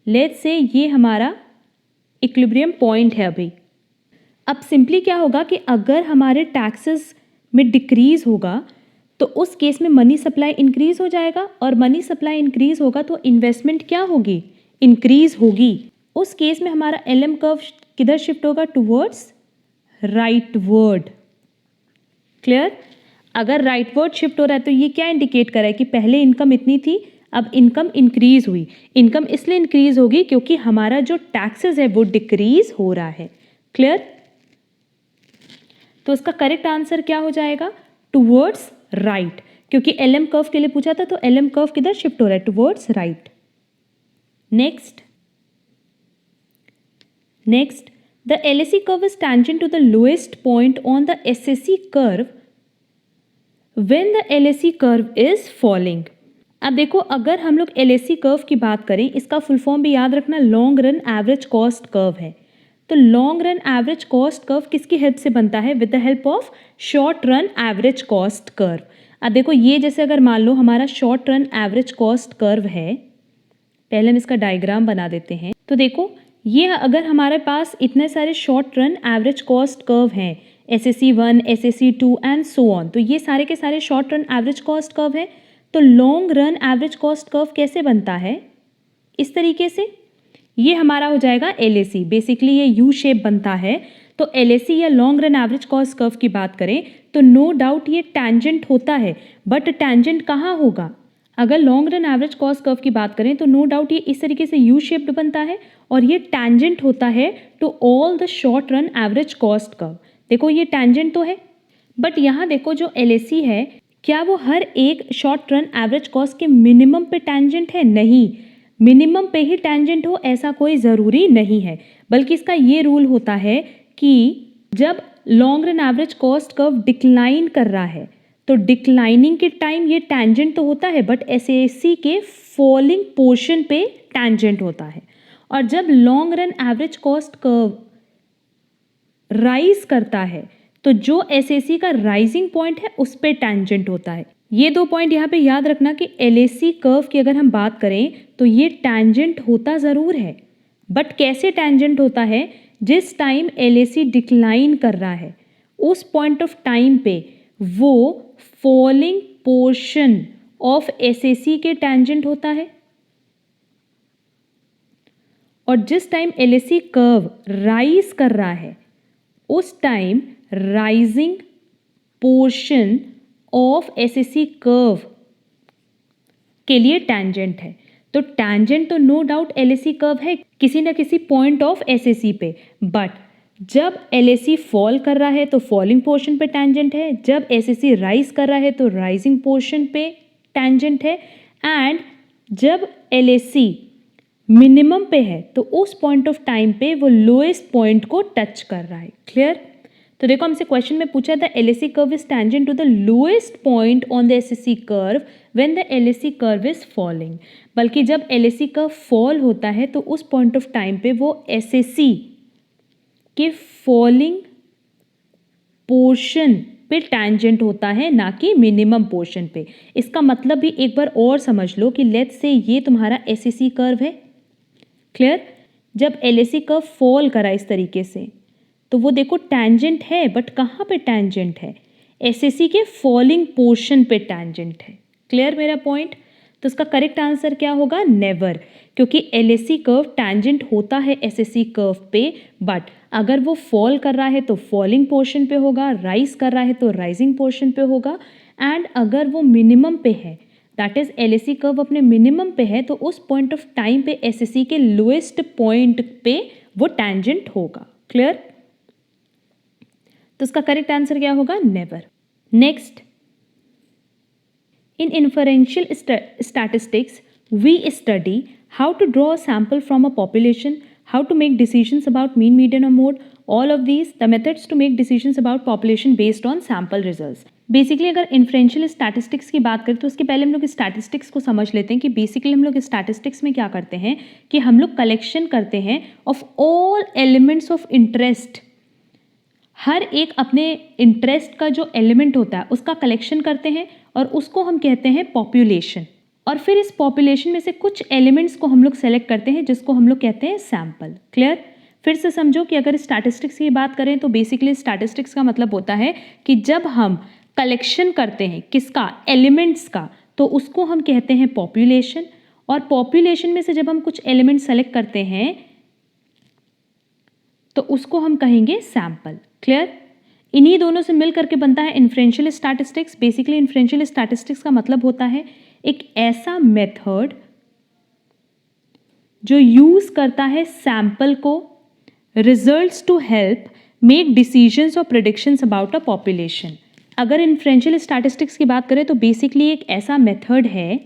लेट्स से ये हमारा इक्विलिब्रियम पॉइंट है अभी। अब सिंपली क्या होगा कि अगर हमारे टैक्सेस में डिक्रीज होगा तो उस केस में मनी सप्लाई इंक्रीज हो जाएगा, और मनी सप्लाई इंक्रीज होगा तो इन्वेस्टमेंट क्या होगी, इंक्रीज होगी। उस केस में हमारा LM कर्व किधर शिफ्ट होगा, टुवर्ड्स राइट वर्ड। क्लियर। अगर राइटवर्ड शिफ्ट हो रहा है तो ये क्या इंडिकेट कर रहा है कि पहले इनकम इतनी थी, अब इनकम इंक्रीज हुई। इनकम इसलिए इंक्रीज होगी क्योंकि हमारा जो टैक्सेस है वो डिक्रीज हो रहा है। क्लियर? तो इसका करेक्ट आंसर क्या हो जाएगा? टुवर्ड्स राइट, क्योंकि एलएम कर्व के लिए पूछा था तो एलएम कर्व किधर शिफ्ट हो रहा है? Towards right. Next, the LAC curve is tangent to the lowest point on the SAC curve when the LAC curve is falling। अब देखो, अगर हम लोग LAC कर्व की बात करें, इसका फुल फॉर्म भी याद रखना, long run average cost curve है। तो long run average cost curve किसकी हेल्प से बनता है? With the help of short run average cost curve. अब देखो, ये जैसे अगर मान लो हमारा short run average cost curve है, पहले हम इसका डायग्राम बना देते हैं। तो देखो, ये अगर हमारे पास इतने सारे short run average cost curve हैं, SAC 1, SAC 2 and so on, तो ये सारे के सारे short run average cost curve है। तो long run average cost curve कैसे बनता है? इस तरीके से। ये हमारा हो जाएगा LAC। बेसिकली ये यू शेप बनता है। तो LAC या long run average cost curve की बात करें तो नो डाउट ये टैंजेंट होता है, बट टैंजेंट कहाँ होगा? अगर long run average cost curve की बात करें तो नो डाउट ये इस तरीके से यू शेप्ड बनता है और ये टैंजेंट होता है to all the short run average cost curve. देखो, ये टैंजेंट तो है, बट यहाँ देखो जो LAC है, क्या वो हर एक शॉर्ट रन एवरेज कॉस्ट के मिनिमम पे टैंजेंट है? नहीं, मिनिमम पे ही टैंजेंट हो ऐसा कोई ज़रूरी नहीं है, बल्कि इसका ये रूल होता है कि जब long run average cost curve decline कर रहा है तो डिक्लाइनिंग के टाइम ये टैंजेंट तो होता है, बट SAC के फॉलिंग पोर्शन पे टैंजेंट होता है। और जब long run average cost curve rise करता है तो जो SAC का राइजिंग पॉइंट है उस पे टैंजेंट होता है। ये दो पॉइंट यहाँ पे याद रखना कि LAC कर्व की अगर हम बात करें तो ये टैंजेंट होता ज़रूर है, बट कैसे टैंजेंट होता है? जिस टाइम LAC डिक्लाइन कर रहा है उस पॉइंट ऑफ टाइम पे वो फॉलिंग पोर्शन ऑफ SAC के टैंजेंट होता है, और जिस टाइम LAC कर्व राइज कर रहा है उस time rising portion of SAC curve के लिए टैंजेंट है। तो टैंजेंट तो नो डाउट LAC कर्व है किसी न किसी पॉइंट ऑफ SAC पे, बट जब LAC फॉल कर रहा है तो फॉलिंग पोर्शन पे टैंजेंट है, जब SAC राइज कर रहा है तो राइजिंग पोर्शन पे टैंजेंट है, एंड जब LAC मिनिमम पे है तो उस पॉइंट ऑफ टाइम पे वो लोएस्ट पॉइंट को टच कर रहा है। क्लियर? तो देखो, हमसे क्वेश्चन में पूछा था LAC curve is tangent to the lowest point on the SAC curve when the LAC curve is falling, बल्कि जब LAC कर्व फॉल होता है तो उस पॉइंट ऑफ टाइम पे वो SAC के फॉलिंग पोर्शन पे टैंजेंट होता है, ना कि मिनिमम पोर्शन पे। इसका मतलब भी एक बार और समझ लो कि लेट्स से ये तुम्हारा SAC कर्व है। क्लियर? जब LAC कर्व फॉल करा इस तरीके से तो वो देखो टैंजेंट है, बट कहाँ पे टैंजेंट है? SAC के फॉलिंग पोर्शन पे टैंजेंट है। क्लियर मेरा पॉइंट? तो इसका करेक्ट आंसर क्या होगा? नेवर, क्योंकि LAC कर्व टैंजेंट होता है SAC कर्व पे, बट अगर वो फॉल कर रहा है तो फॉलिंग पोर्शन पे होगा, राइज कर रहा है तो राइजिंग पोर्शन पे होगा, एंड अगर वो मिनिमम पे है, दैट इज LAC कर्व अपने मिनिमम पे है, तो उस पॉइंट ऑफ टाइम पे SAC के लोएस्ट पॉइंट पे वो टैंजेंट होगा। क्लियर? तो इसका करेक्ट आंसर क्या होगा? Never. Next, in inferential statistics we study how to draw a sample from a population, how to make decisions about mean, median or mode, all of these the methods to make decisions about population based on sample results। Basically अगर inferential statistics की बात करें तो उसके पहले हम लोग statistics को समझ लेते हैं कि बेसिकली हम लोग स्टैटिस्टिक्स में क्या करते हैं कि हम लोग कलेक्शन करते हैं of all elements of interest. हर एक अपने इंटरेस्ट का जो एलिमेंट होता है उसका कलेक्शन करते हैं और उसको हम कहते हैं पॉपुलेशन, और फिर इस पॉपुलेशन में से कुछ एलिमेंट्स को हम लोग सेलेक्ट करते हैं जिसको हम लोग कहते हैं सैंपल। क्लियर? फिर से समझो कि अगर स्टैटिस्टिक्स की बात करें तो बेसिकली स्टैटिस्टिक्स का मतलब होता है कि जब हम कलेक्शन करते हैं किसका? एलिमेंट्स का, तो उसको हम कहते हैं पॉपुलेशन, और पॉपुलेशन में से जब हम कुछ एलिमेंट सेलेक्ट करते हैं तो उसको हम कहेंगे सैंपल। क्लियर? इन्हीं दोनों से मिल करके बनता है inferential statistics. Basically inferential statistics का मतलब होता है एक ऐसा मेथड जो यूज करता है सैंपल को, results to help make decisions और प्रेडिक्शंस अबाउट अ पॉपुलेशन। अगर इन्फ्रेंशियल स्टैटिस्टिक्स की बात करें तो बेसिकली एक ऐसा मेथड है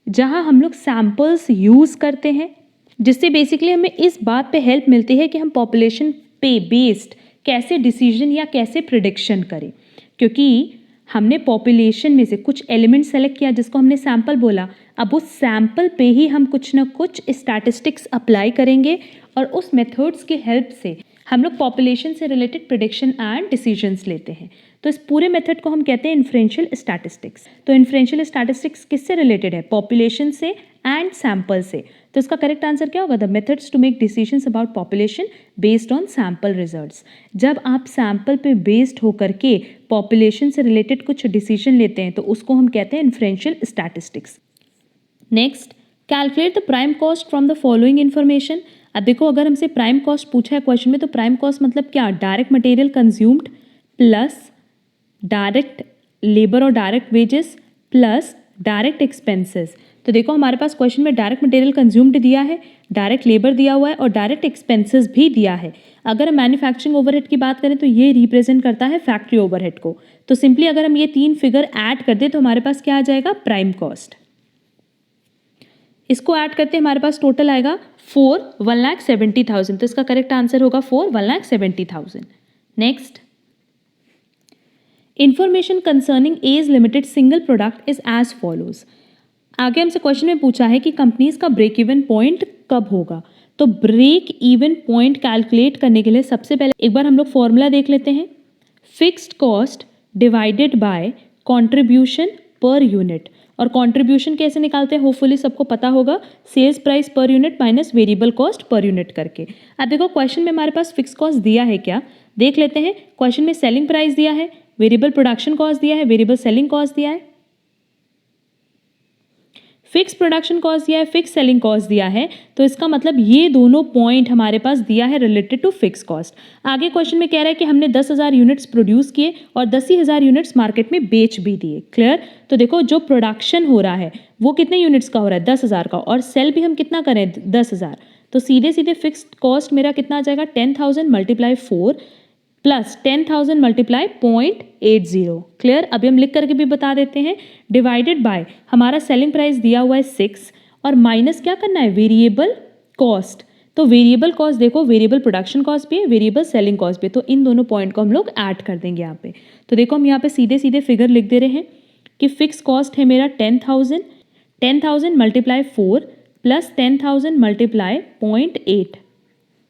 जहां हम लोग सैंपल्स यूज करते हैं, जिससे बेसिकली हमें इस बात पे हेल्प मिलती है कि हम पॉपुलेशन पे बेस्ड कैसे डिसीजन या कैसे प्रिडिक्शन करें। क्योंकि हमने पॉपुलेशन में से कुछ एलिमेंट सेलेक्ट किया जिसको हमने सैंपल बोला, अब उस सैंपल पे ही हम कुछ ना कुछ स्टैटिस्टिक्स अप्लाई करेंगे और उस मेथड्स की हेल्प से हम लोग पॉपुलेशन से रिलेटेड प्रिडिक्शन एंड डिसीजंस लेते हैं। तो इस पूरे मेथड को हम कहते हैं इन्फ्रेंशियल स्टैटिस्टिक्स। तो इन्फ्रेंशियल स्टैटिस्टिक्स किससे रिलेटेड है? पॉपुलेशन से एंड सैंपल से। तो इसका करेक्ट आंसर क्या होगा? The methods to make decisions about population based on sample results. जब आप सैंपल पे बेस्ड होकर के पॉपुलेशन से रिलेटेड कुछ डिसीजन लेते हैं तो उसको हम कहते हैं inferential statistics. Next, calculate the prime cost from the following information. अब देखो, अगर हमसे प्राइम कॉस्ट पूछा है क्वेश्चन में, तो प्राइम कॉस्ट मतलब क्या? Direct material consumed plus direct labour और direct wages plus direct expenses. तो देखो, हमारे पास क्वेश्चन में डायरेक्ट मटेरियल कंज्यूम्ड दिया है, डायरेक्ट लेबर दिया हुआ है और डायरेक्ट एक्सपेंसेस भी दिया है। अगर हम मैन्युफैक्चरिंग ओवरहेड की बात करें तो ये रिप्रेजेंट करता है फैक्ट्री ओवरहेड को। तो सिंपली अगर हम ये तीन फिगर ऐड कर दें तो हमारे पास क्या आ जाएगा? Prime cost. इसको ऐड करते हमारे पास टोटल आएगा 1,70,000। तो इसका करेक्ट आंसर होगा 1,70,000। Next, information concerning as limited single product is as follows. आगे हमसे क्वेश्चन में पूछा है कि कंपनीज का ब्रेक इवन पॉइंट कब होगा। तो ब्रेक इवन पॉइंट कैलकुलेट करने के लिए सबसे पहले एक बार हम लोग फॉर्मूला देख लेते हैं। Fixed cost divided by contribution per unit. और कंट्रीब्यूशन कैसे निकालते हैं होपफुली सबको पता होगा, sales price per unit minus variable cost per unit करके। अब देखो, क्वेश्चन में हमारे पास फिक्स कॉस्ट दिया है क्या, देख लेते हैं। क्वेश्चन में सेलिंग प्राइस दिया है, वेरिएबल प्रोडक्शन कॉस्ट दिया है, वेरिएबल सेलिंग कॉस्ट दिया है, फिक्स प्रोडक्शन कॉस्ट दिया है, फिक्स सेलिंग कॉस्ट दिया है। तो इसका मतलब ये दोनों पॉइंट हमारे पास दिया है रिलेटेड टू फिक्स कॉस्ट। आगे क्वेश्चन में कह रहा है कि हमने 10,000 यूनिट्स प्रोड्यूस किए और 10,000 यूनिट्स मार्केट में बेच भी दिए। क्लियर? तो देखो, जो प्रोडक्शन हो रहा है वो कितने यूनिट्स का हो रहा है? 10,000 का, और सेल भी हम कितना करें? 10,000। तो सीधे सीधे फिक्स्ड कॉस्ट मेरा कितना आ जाएगा? 10,000 मल्टीप्लाई 4 प्लस 10,000 मल्टीप्लाई 0.80। क्लियर? अभी हम लिख करके भी बता देते हैं। डिवाइडेड बाय हमारा सेलिंग प्राइस दिया हुआ है 6 और माइनस क्या करना है? Variable cost. तो वेरिएबल कॉस्ट देखो, वेरिएबल प्रोडक्शन कॉस्ट भी है, वेरिएबल सेलिंग कॉस्ट भी है। तो इन दोनों पॉइंट को हम लोग ऐड कर देंगे यहाँ पे। तो देखो, हम यहाँ पे सीधे सीधे फिगर लिख दे रहे हैं कि फिक्स कॉस्ट है मेरा 10,000, 10,000 multiply 4 plus 10,000 multiply 0.8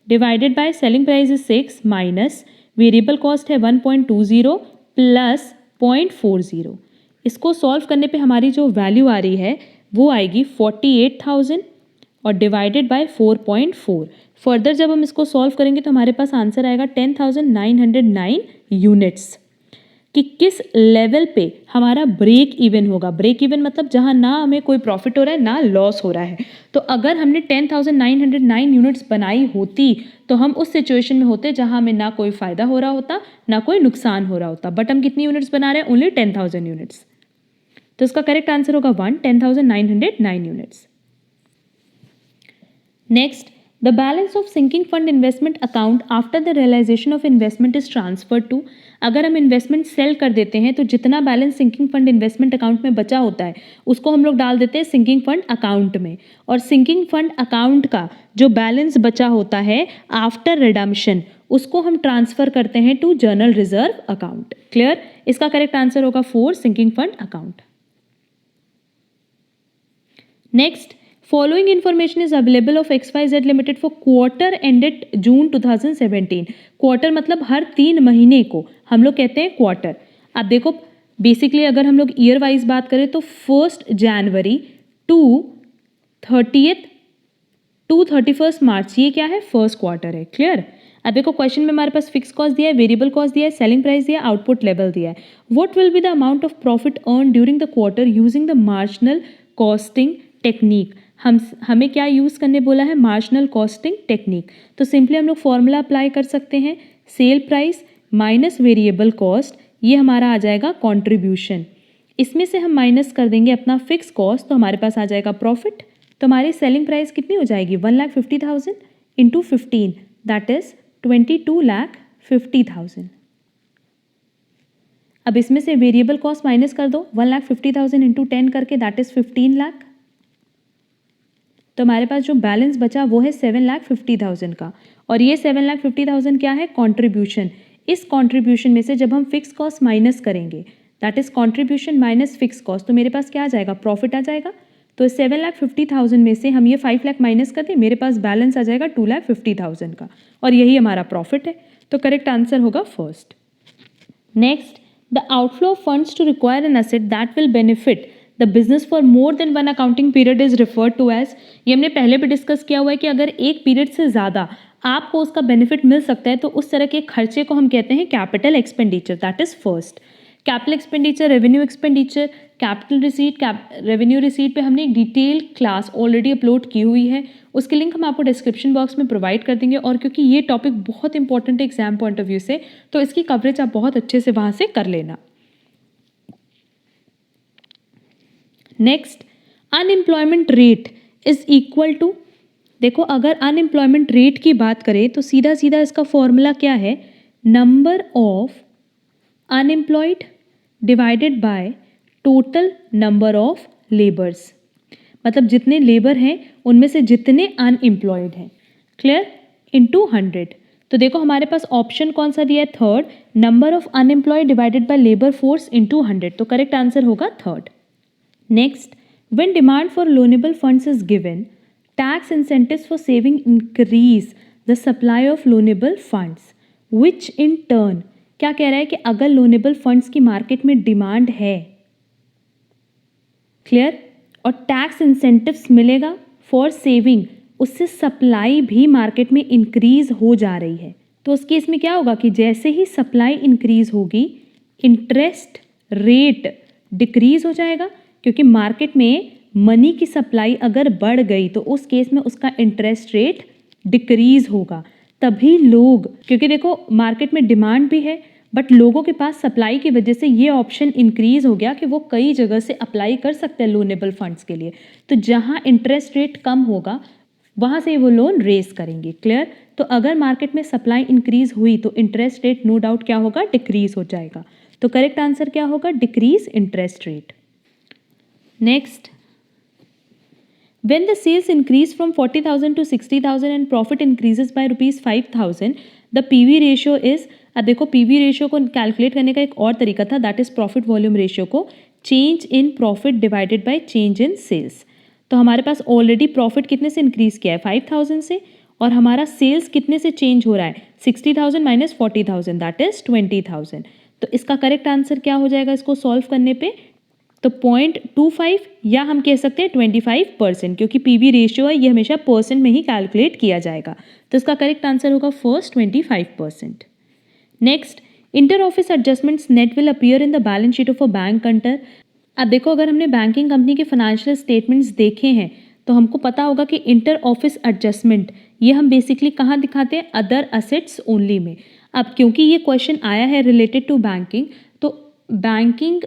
divided by selling price is 6 minus variable cost है 1.20 प्लस 0.40। इसको सॉल्व करने पे हमारी जो वैल्यू आ रही है वो आएगी 48,000 और डिवाइडेड बाय 4.4। फर्दर जब हम इसको सॉल्व करेंगे तो हमारे पास आंसर आएगा 10,909 यूनिट्स। कि किस लेवल पे हमारा ब्रेक इवन होगा। ब्रेक इवन मतलब जहाँ ना हमें कोई प्रॉफिट हो रहा है ना लॉस हो रहा है। तो अगर हमने 10,909 यूनिट्स बनाई होती तो हम उस सिचुएशन में होते जहाँ हमें ना कोई फ़ायदा हो रहा होता ना कोई नुकसान हो रहा होता। बट हम कितनी यूनिट्स बना रहे हैं? Only 10,000 units. तो इसका करेक्ट आंसर होगा 10,909 units. Next, the balance of sinking fund investment account after the realisation of investment is transfer to. अगर हम इन्वेस्टमेंट सेल कर देते हैं तो जितना balance sinking fund investment account में बचा होता है उसको हम लोग डाल देते हैं सिंकिंग फंड अकाउंट में। और सिंकिंग फंड अकाउंट का जो बैलेंस बचा होता है आफ्टर रिडम्पशन उसको हम ट्रांसफर करते हैं to general reserve account. Clear? इसका करेक्ट आंसर होगा 4 sinking fund account. Next, following information is available of XYZ Limited for quarter ended June 2017। Quarter मतलब हर 3 महीने को हम लोग कहते हैं क्वार्टर। अब देखो, बेसिकली अगर हम लोग ईयर वाइज बात करें तो 1 जनवरी टू 31 मार्च ये क्या है? फर्स्ट क्वार्टर है। क्लियर? अब देखो, क्वेश्चन में हमारे पास फिक्स कॉस्ट दिया है, वेरिएबल कॉस्ट दिया है, सेलिंग प्राइस दिया है, आउटपुट लेवल दिया है। What will be the amount of profit earn during the quarter using the marginal costing technique. हमें क्या यूज़ करने बोला है? Marginal costing technique. तो सिंपली हम लोग फॉर्मूला अप्लाई कर सकते हैं। Sale price minus variable cost, ये हमारा आ जाएगा कंट्रीब्यूशन। इसमें से हम माइनस कर देंगे अपना फिक्स कॉस्ट, तो हमारे पास आ जाएगा प्रॉफिट। तो हमारी सेलिंग प्राइस कितनी हो जाएगी, 1,50,000 इंटू 15, दैट इज 22,50,000। अब इसमें से वेरिएबल कॉस्ट माइनस कर दो, 1,50,000 इंटू 10 करके, दैट इज 15 लाख। तो हमारे पास जो बैलेंस बचा वो है 7,50,000 का, और ये 7,50,000 क्या है, कंट्रीब्यूशन। इस कंट्रीब्यूशन में से जब हम फिक्स कॉस्ट माइनस करेंगे, that is contribution minus fix cost, तो मेरे पास क्या आ जाएगा, प्रॉफिट आ जाएगा। तो 7,50,000 में से हम ये 5 लाख माइनस कर दें, मेरे पास बैलेंस आ जाएगा 2,50,000 का, और यही हमारा प्रॉफिट है। तो करेक्ट आंसर होगा first. Next, the outflow of funds to require an asset that will benefit the business for more than one accounting period is referred to as. ये हमने पहले भी डिस्कस किया हुआ है कि अगर एक पीरियड से ज़्यादा आपको उसका बेनिफिट मिल सकता है तो उस तरह के खर्चे को हम कहते हैं capital expenditure, that is first. Capital expenditure, revenue expenditure, capital receipt, revenue receipt पे हमने एक डिटेल क्लास ऑलरेडी अपलोड की हुई है, उसकी लिंक हम आपको डिस्क्रिप्शन बॉक्स में प्रोवाइड कर देंगे। और क्योंकि ये टॉपिक बहुत इंपॉर्टेंट है एग्जाम पॉइंट ऑफ व्यू से, तो इसकी कवरेज आप बहुत अच्छे से वहाँ से कर लेना। Next, unemployment rate is equal to, देखो अगर अनएम्प्लॉयमेंट रेट की बात करें तो सीधा सीधा इसका फॉर्मूला क्या है, number of unemployed divided by total number of labours, मतलब जितने लेबर हैं उनमें से जितने अनएम्प्लॉयड हैं, क्लियर, इनटू 100। तो देखो हमारे पास ऑप्शन कौन सा दिया है, third, number of unemployed divided by labour force into 100, तो करेक्ट आंसर होगा third. Next, when demand for loanable funds is given, tax incentives for saving increase the supply of loanable funds, which in turn, क्या कह रहा है कि अगर loanable funds की market में डिमांड है, क्लियर, और टैक्स इंसेंटिव्स मिलेगा फॉर सेविंग, उससे सप्लाई भी मार्केट में इंक्रीज हो जा रही है, तो उस केस में क्या होगा कि जैसे ही सप्लाई इंक्रीज होगी इंटरेस्ट रेट डिक्रीज हो जाएगा, क्योंकि मार्केट में मनी की सप्लाई अगर बढ़ गई तो उस केस में उसका इंटरेस्ट रेट डिक्रीज होगा। तभी लोग, क्योंकि देखो मार्केट में डिमांड भी है बट लोगों के पास सप्लाई की वजह से ये ऑप्शन इंक्रीज हो गया कि वो कई जगह से अप्लाई कर सकते हैं लोनेबल फंड्स के लिए, तो जहां इंटरेस्ट रेट कम होगा वहां से वो लोन रेज करेंगे, क्लियर। तो अगर मार्केट में सप्लाई इंक्रीज हुई तो इंटरेस्ट रेट नो डाउट क्या होगा, डिक्रीज हो जाएगा। तो करेक्ट आंसर क्या होगा, decrease interest rate. Next, when the sales increase from 40,000 to 60,000 and profit increases by rupees 5,000, the PV ratio is, अब देखो PV रेशियो को कैलकुलेट करने का एक और तरीका था, that is profit volume ratio को change in profit divided by change in sales. तो हमारे पास ऑलरेडी प्रॉफिट कितने से इंक्रीज किया है, 5,000 से, और हमारा सेल्स कितने से चेंज हो रहा है, 60,000 माइनस 40,000, दैट इज 20,000। तो इसका करेक्ट आंसर क्या हो जाएगा इसको सॉल्व करने पे, तो 0.25 या हम कह सकते हैं 25%, क्योंकि पीवी रेशियो है ये हमेशा परसेंट में ही कैलकुलेट किया जाएगा, तो इसका करेक्ट आंसर होगा first 25%। Next, inter office adjustments net will appear in the balance sheet of a bank under. अब देखो अगर हमने बैंकिंग कंपनी के फाइनेंशियल स्टेटमेंट्स देखे हैं तो हमको पता होगा कि इंटर ऑफिस एडजस्टमेंट ये हम बेसिकली कहाँ दिखाते हैं, अदर असेट्स ओनली में। अब क्योंकि ये क्वेश्चन आया है रिलेटेड टू बैंकिंग, तो बैंकिंग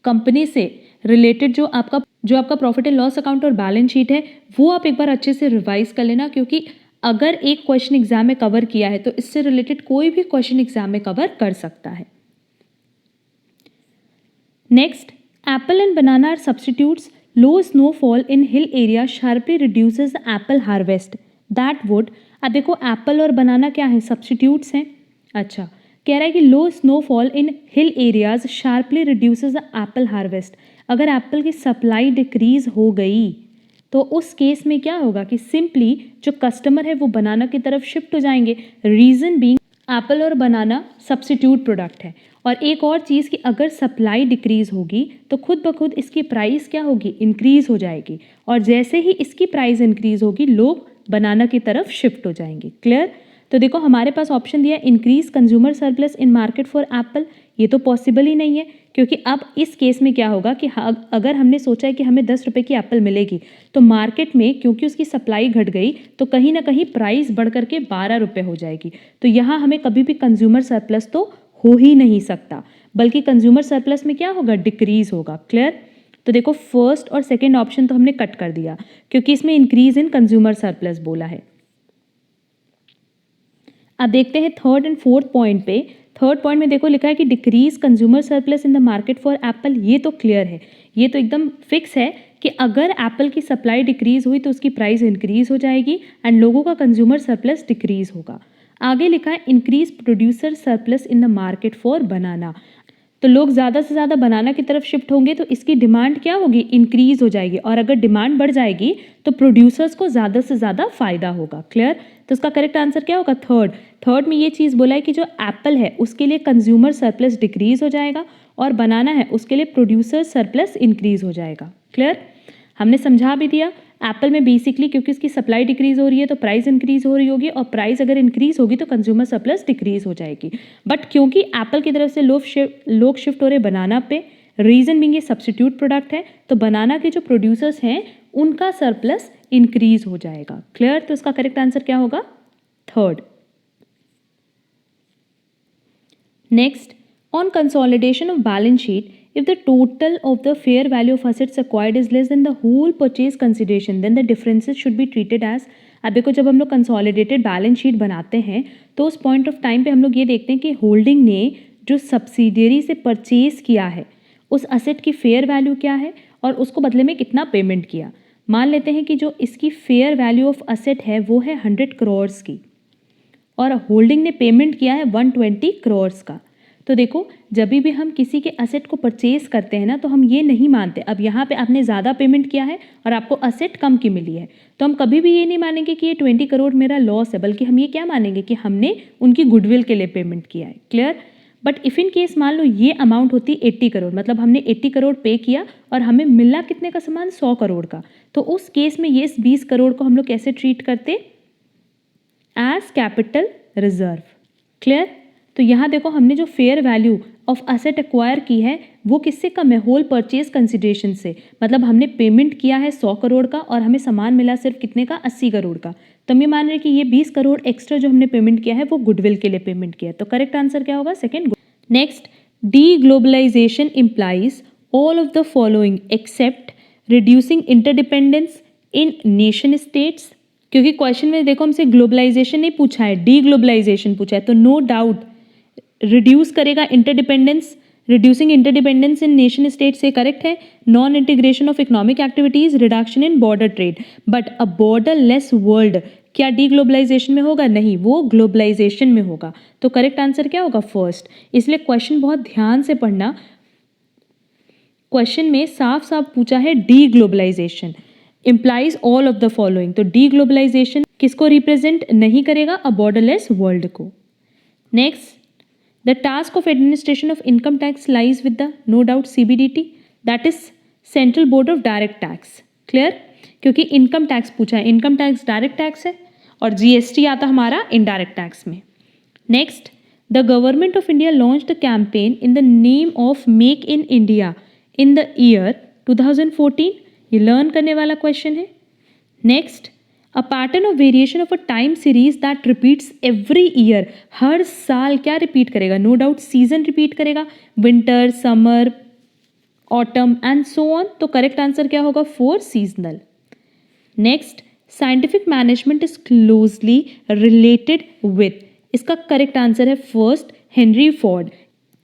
कंपनी से रिलेटेड जो आपका प्रॉफिट एंड लॉस अकाउंट और बैलेंस शीट है वो आप एक बार अच्छे से रिवाइज कर लेना, क्योंकि अगर एक क्वेश्चन एग्जाम में कवर किया है तो इससे रिलेटेड कोई भी क्वेश्चन एग्जाम में कवर कर सकता है। Next, apple and banana are substitutes, low snowfall in hill area sharply reduces the apple harvest, that would. अब देखो एप्पल और बनाना क्या है, सब्स्टिट्यूट्स हैं। अच्छा, कह रहा है कि low snowfall in hill areas sharply reduces the apple harvest. अगर एप्पल की सप्लाई डिक्रीज हो गई तो उस केस में क्या होगा कि सिंपली जो कस्टमर है वो बनाना की तरफ शिफ्ट हो जाएंगे, रीज़न बीइंग एप्पल और बनाना सब्स्टिट्यूट प्रोडक्ट है। और एक और चीज़ कि अगर सप्लाई डिक्रीज होगी तो खुद ब खुद इसकी प्राइस क्या होगी, इंक्रीज हो जाएगी, और जैसे ही इसकी प्राइस इंक्रीज होगी लोग बनाना की तरफ शिफ्ट हो जाएंगे, क्लियर। तो देखो हमारे पास ऑप्शन दिया increase consumer surplus in market for Apple, ये तो पॉसिबल ही नहीं है, क्योंकि अब इस केस में क्या होगा कि अगर हमने सोचा है कि हमें 10 रुपये की एप्पल मिलेगी तो मार्केट में क्योंकि उसकी सप्लाई घट गई तो कहीं ना कहीं प्राइस बढ़ करके 12 रुपये हो जाएगी, तो यहाँ हमें कभी भी कंज्यूमर सरप्लस तो हो ही नहीं सकता, बल्कि कंज्यूमर सरप्लस में क्या होगा, डिक्रीज होगा। क्लियर? तो देखो फर्स्ट और सेकेंड ऑप्शन तो हमने कट कर दिया क्योंकि इसमें इंक्रीज इन कंज्यूमर सरप्लस बोला है। अब देखते हैं थर्ड एंड फोर्थ पॉइंट पे। थर्ड पॉइंट में देखो लिखा है कि decrease consumer surplus in the market for Apple. ये तो क्लियर है, ये तो एकदम फिक्स है कि अगर एप्पल की सप्लाई डिक्रीज हुई तो उसकी प्राइस इंक्रीज हो जाएगी एंड लोगों का कंज्यूमर सरप्लस डिक्रीज होगा। आगे लिखा है increase producer surplus in the market for बनाना। तो लोग ज़्यादा से ज़्यादा बनाना की तरफ शिफ्ट होंगे तो इसकी डिमांड क्या होगी, इंक्रीज हो जाएगी, और अगर डिमांड बढ़ जाएगी तो प्रोड्यूसर्स को ज़्यादा से ज़्यादा फायदा होगा। क्लियर? तो इसका करेक्ट आंसर क्या होगा, थर्ड। थर्ड में ये चीज़ बोला है कि जो एप्पल है उसके लिए कंज्यूमर सरप्लस डिक्रीज हो जाएगा और बनाना है उसके लिए प्रोड्यूसर सरप्लस इंक्रीज हो जाएगा। क्लियर? हमने समझा भी दिया। एप्पल में बेसिकली क्योंकि उसकी सप्लाई डिक्रीज हो रही है तो प्राइस इंक्रीज हो रही होगी, और प्राइस अगर इंक्रीज होगी तो कंज्यूमर सरप्लस डिक्रीज हो जाएगी। बट क्योंकि एप्पल की तरफ से लोग शिफ्ट हो रहे बनाना पे, रीजन बीइंग ये सब्स्टिट्यूट प्रोडक्ट है, तो बनाना के जो प्रोड्यूसर्स हैं उनका सरप्लस इंक्रीज हो जाएगा। क्लियर? तो इसका करेक्ट आंसर क्या होगा, third. Next, on consolidation of balance sheet, if the total of the fair value of assets acquired is less than the whole purchase consideration, then the differences should be treated as। अब देखो जब हम लोग consolidated balance sheet बनाते हैं तो उस point of time पे हम लोग ये देखते हैं कि होल्डिंग ने जो सब्सिडियरी से परचेज किया है उस असेट की फेयर वैल्यू क्या है और उसको बदले में कितना पेमेंट किया। मान लेते हैं कि जो इसकी फेयर वैल्यू ऑफ असेट है वो है 100 करोड़ की और होल्डिंग ने पेमेंट किया है 120 करोड़ का। तो देखो जब भी हम किसी के असेट को परचेज करते हैं ना तो हम ये नहीं मानते, अब यहाँ पे आपने ज़्यादा पेमेंट किया है और आपको असेट कम की मिली है तो हम कभी भी ये नहीं मानेंगे कि ये 20 करोड़ मेरा लॉस है, बल्कि हम ये क्या मानेंगे कि हमने उनकी गुडविल के लिए पेमेंट किया है। Clear? But if in case मान लो ये अमाउंट होती 80 करोड़, मतलब हमने 80 करोड़ पे किया और हमें मिला कितने का सामान, 100 करोड़ का, तो उस केस में ये 20 करोड़ को हम लोग कैसे ट्रीट करते, एज कैपिटल रिजर्व। क्लियर? तो यहाँ देखो हमने जो fair value of asset acquire की है वो किससे कम है, होल परचेज कंसिडरेशन से, मतलब हमने पेमेंट किया है 100 करोड़ का और हमें सामान मिला सिर्फ कितने का, 80 करोड़ का। तो हम ये मान रहे हैं कि ये 20 करोड़ एक्स्ट्रा जो हमने पेमेंट किया है वो गुडविल के लिए पेमेंट किया है। तो करेक्ट आंसर क्या होगा, second. Next, deglobalisation implies all of the following except reducing interdependence in nation states. क्योंकि क्वेश्चन में देखो हमसे ग्लोबलाइजेशन नहीं पूछा है, डी ग्लोबलाइजेशन पूछा है, तो नो डाउट रिड्यूस करेगा interdependence, reducing interdependence in nation state से करेक्ट है। Non integration of economic activities, reduction in border trade. But a border less world क्या डी ग्लोबलाइजेशन में होगा, नहीं, वो ग्लोबलाइजेशन में होगा। तो करेक्ट आंसर क्या होगा, फर्स्ट। इसलिए क्वेश्चन बहुत ध्यान से पढ़ना, क्वेश्चन में साफ साफ पूछा है deglobalisation implies all of the following, तो डी ग्लोबलाइजेशन किसको रिप्रेजेंट नहीं करेगा, अ बॉर्डरलेस वर्ल्ड को। Next, the task of administration of income tax lies with the no doubt CBDT, that is Central Board of Direct Tax। Clear? क्योंकि income tax पूछा है, income tax direct tax है और GST आता हमारा indirect tax में। Next, the government of India launch the campaign in the name of make in India in the year 2014। ये learn करने वाला क्वेश्चन है। Next, a pattern of variation of a time series that repeats every year, हर साल क्या repeat करेगा, no doubt season repeat करेगा, winter, summer, autumn and so on. तो करेक्ट आंसर क्या होगा, 4 seasonal. Next, scientific management is closely related with, इसका correct answer है first, Henry Ford.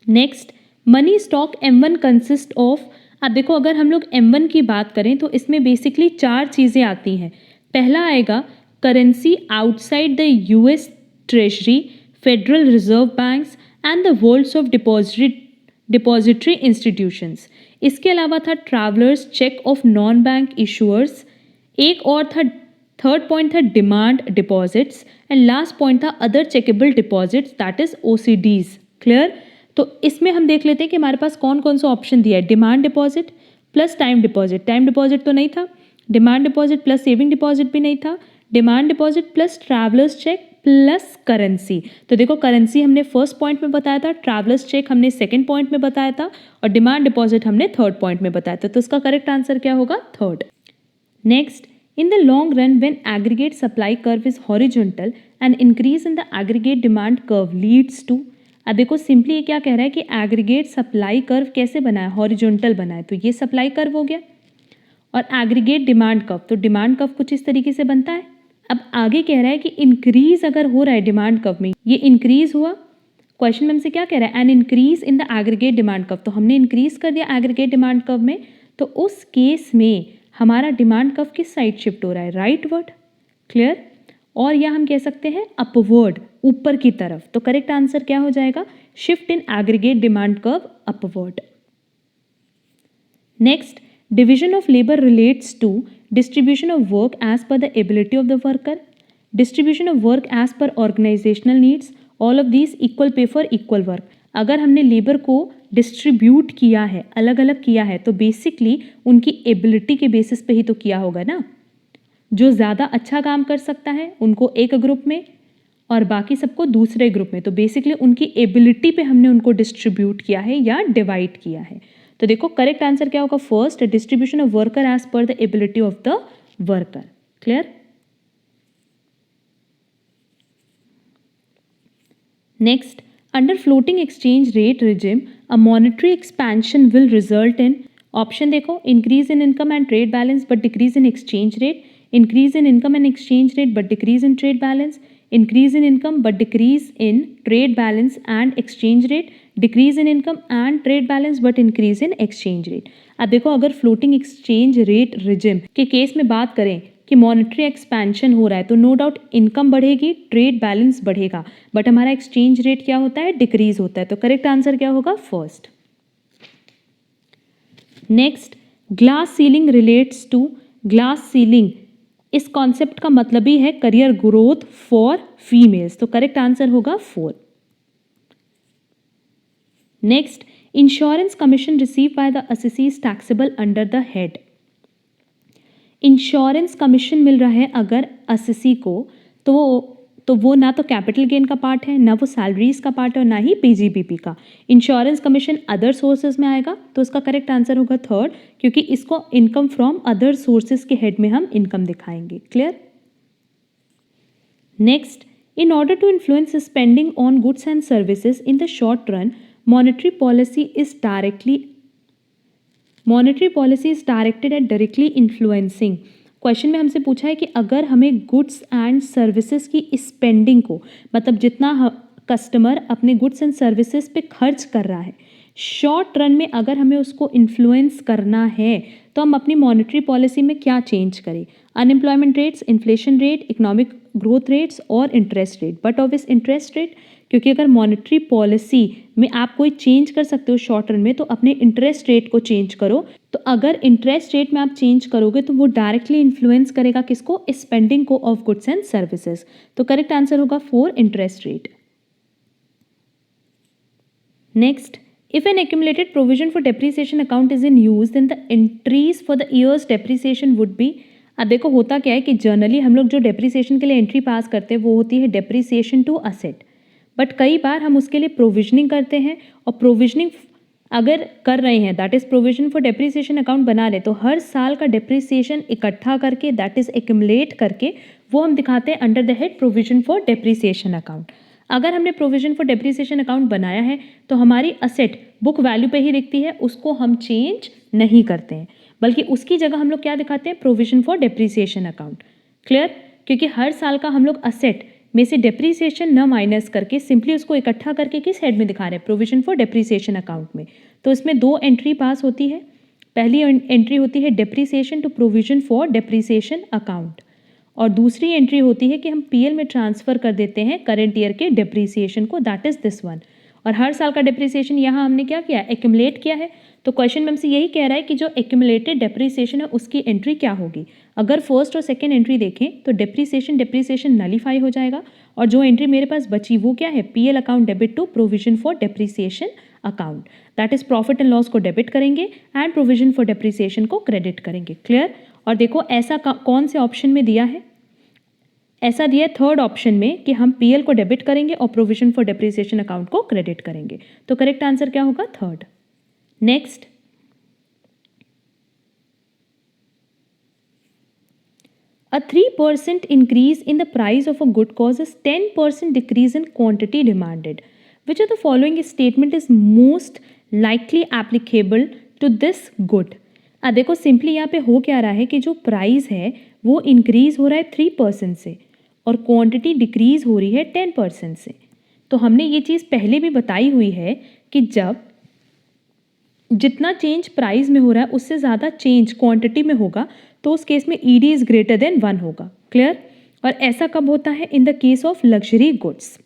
Next, money stock M1 consist of, अब देखो अगर हम लोग M1 की बात करें तो इसमें बेसिकली 4 चीज़ें आती हैं। पहला आएगा currency outside the US Treasury, Federal Reserve banks and the vaults of depository institutions. इसके अलावा था travellers cheques of non bank issuers, एक और था, थर्ड पॉइंट था demand deposits and last point था other checkable deposits that is OCDs। Clear? तो इसमें हम देख लेते हैं कि हमारे पास कौन कौन सा ऑप्शन दिया है, demand deposit plus time deposit, time deposit तो नहीं था, demand deposit plus saving deposit भी नहीं था, demand deposit plus travellers cheque plus currency. तो देखो करेंसी हमने फर्स्ट पॉइंट में बताया था, ट्रैवलर्स चेक हमने सेकंड पॉइंट में बताया था और डिमांड डिपॉजिट हमने थर्ड पॉइंट में बताया था। तो इसका करेक्ट आंसर क्या होगा, third. Next, in the long run when aggregate supply curve is horizontal, an increase in the aggregate demand curve leads to, अब देखो सिंपली ये क्या कह रहा है कि एग्रीगेट सप्लाई कर्व कैसे बना है, हॉरिजॉन्टल बना है, तो ये सप्लाई कर्व हो गया। और एग्रीगेट डिमांड कर्व, तो डिमांड कर्व कुछ इस तरीके से बनता है। अब आगे कह रहा है कि इंक्रीज अगर हो रहा है डिमांड कर्व में, ये इंक्रीज हुआ, क्वेश्चन में हमसे क्या कह रहा है, an increase in the aggregate demand curve, तो हमने इंक्रीज कर दिया एग्रीगेट डिमांड कर्व में, तो उस केस में हमारा डिमांड कर्व किस साइड शिफ्ट हो रहा है, राइटवर्ड। क्लियर। और या हम कह सकते हैं अपवर्ड, ऊपर की तरफ। तो करेक्ट आंसर क्या हो जाएगा, shift in aggregate demand curve upward. Next, division of labor relates to distribution of work as per the ability of the worker, distribution of work as per organizational needs, all of these equal pay for equal work। अगर हमने labour को distribute किया है, अलग अलग किया है, तो बेसिकली उनकी एबिलिटी के बेसिस पे ही तो किया होगा ना। जो ज़्यादा अच्छा काम कर सकता है उनको एक ग्रुप में और बाकी सबको दूसरे ग्रुप में, तो बेसिकली उनकी एबिलिटी पे हमने उनको डिस्ट्रीब्यूट किया है या डिवाइड किया है। तो देखो करेक्ट आंसर क्या होगा, first, distribution of worker as per the ability of the worker. Clear. Next, under floating exchange rate regime a monetary expansion will result in, option देखो, increase in income and trade balance but decrease in exchange rate, increase in income and exchange rate but decrease in trade balance, increase in income but decrease in trade balance and exchange rate, decrease in income and trade balance but increase in exchange rate। अब देखो अगर floating exchange rate regime के case में बात करें कि monetary expansion हो रहा है, तो नो डाउट इनकम बढ़ेगी, ट्रेड बैलेंस बढ़ेगा, बट हमारा एक्सचेंज रेट क्या होता है, डिक्रीज होता है। तो करेक्ट आंसर क्या होगा, first. Next, glass ceiling relates to, glass ceiling इस कॉन्सेप्ट का मतलब ही है करियर ग्रोथ फॉर फीमेल्स, तो करेक्ट आंसर होगा 4। Next, insurance commission receive by the assessees taxable under the head, insurance commission मिल रहा है अगर असेसी को, तो वो ना तो कैपिटल गेन का पार्ट है, ना वो सैलरीज का पार्ट है, और ना ही पीजीबीपी का। इंश्योरेंस कमीशन अदर सोर्सेज में आएगा, तो उसका करेक्ट आंसर होगा थर्ड, क्योंकि इसको इनकम फ्रॉम अदर सोर्सेज के हेड में हम इनकम दिखाएंगे। Clear. Next, in order to influence spending on goods and services in the short run, monetary policy is directed at directly influencing. Question में हमसे पूछा है कि अगर हमें गुड्स एंड सर्विसेज की स्पेंडिंग को, मतलब जितना कस्टमर अपने गुड्स एंड सर्विसेज पे खर्च कर रहा है, शॉर्ट रन में अगर हमें उसको इन्फ्लुएंस करना है, तो हम अपनी मॉनेटरी पॉलिसी में क्या चेंज करें, unemployment rates, inflation rate, economic growth rates और interest rate, but obvious interest rate, क्योंकि अगर मॉनेटरी पॉलिसी में आप कोई चेंज कर सकते हो शॉर्ट रन में, तो अपने इंटरेस्ट रेट को चेंज करो। तो अगर इंटरेस्ट रेट में आप चेंज करोगे तो वो डायरेक्टली इन्फ्लुएंस करेगा किसको, स्पेंडिंग को ऑफ गुड्स एंड सर्विसेज। तो करेक्ट आंसर होगा 4, interest rate. Next, if an accumulated provision for depreciation account is in use then the entries for the year's depreciation would be, अब देखो होता क्या है कि जनरली हम लोग जो डेप्रिसिएशन के लिए एंट्री पास करते हैं वो होती है डेप्रिसिएशन टू असेट, बट कई बार हम उसके लिए प्रोविजनिंग करते हैं, और प्रोविजनिंग अगर कर रहे हैं, that is provision for depreciation account बना रहे, तो हर साल का डेप्रिसिएशन इकट्ठा करके, दैट इज़ एक्यूमुलेट करके, वो हम दिखाते हैं under the head provision for depreciation account. अगर हमने प्रोविजन फॉर डेप्रिसिएशन अकाउंट बनाया है तो हमारी असेट बुक वैल्यू पे ही दिखती है, उसको हम चेंज नहीं करते हैं, बल्कि उसकी जगह हम लोग क्या दिखाते हैं, provision for depreciation account. Clear. क्योंकि हर साल का हम लोग असेट में से डेप्रिसिएशन न माइनस करके सिंपली उसको इकट्ठा करके किस हेड में दिखा रहे हैं, प्रोविजन फॉर डेप्रिसिएशन अकाउंट में। तो इसमें 2 एंट्री पास होती है। पहली एंट्री होती है depreciation to provision for depreciation account, और दूसरी एंट्री होती है कि हम पीएल में ट्रांसफ़र कर देते हैं करंट ईयर के डेप्रिसिएशन को, दैट इज़ दिस वन। और हर साल का डेप्रिसिएशन यहाँ हमने क्या किया, एक्यूमुलेट किया है। तो क्वेश्चन में हमसे यही कह रहा है कि जो एक्यूमुलेटेड डेप्रिसिएशन है उसकी एंट्री क्या होगी। अगर फर्स्ट और सेकेंड एंट्री देखें तो डेप्रिसिएशन नलीफाई हो जाएगा, और जो एंट्री मेरे पास बची वो क्या है, PL account debit to provision for depreciation account, that is profit and loss को डेबिट करेंगे एंड प्रोविजन फॉर डेप्रिसिएशन को क्रेडिट करेंगे। क्लियर। और देखो ऐसा कौन से ऑप्शन में दिया है, ऐसा दिया है थर्ड ऑप्शन में कि हम पीएल को डेबिट करेंगे और प्रोविजन फॉर डेप्रिसिएशन अकाउंट को क्रेडिट करेंगे। तो करेक्ट आंसर क्या होगा, third. Next, a 3% increase in the price of a good causes 10% decrease in quantity demanded. Which of the following statement is most likely applicable to this good. अब देखो simply यहाँ पे हो क्या रहा है कि जो प्राइस है वो इंक्रीज हो रहा है 3% से और क्वांटिटी डिक्रीज हो रही है 10% से। तो हमने ये चीज़ पहले भी बताई हुई है कि जब जितना चेंज प्राइस में हो रहा है उससे ज़्यादा चेंज क्वांटिटी में होगा तो उस केस में ईडी इज ग्रेटर देन 1 होगा। क्लियर? और ऐसा कब होता है? In the case of luxury goods.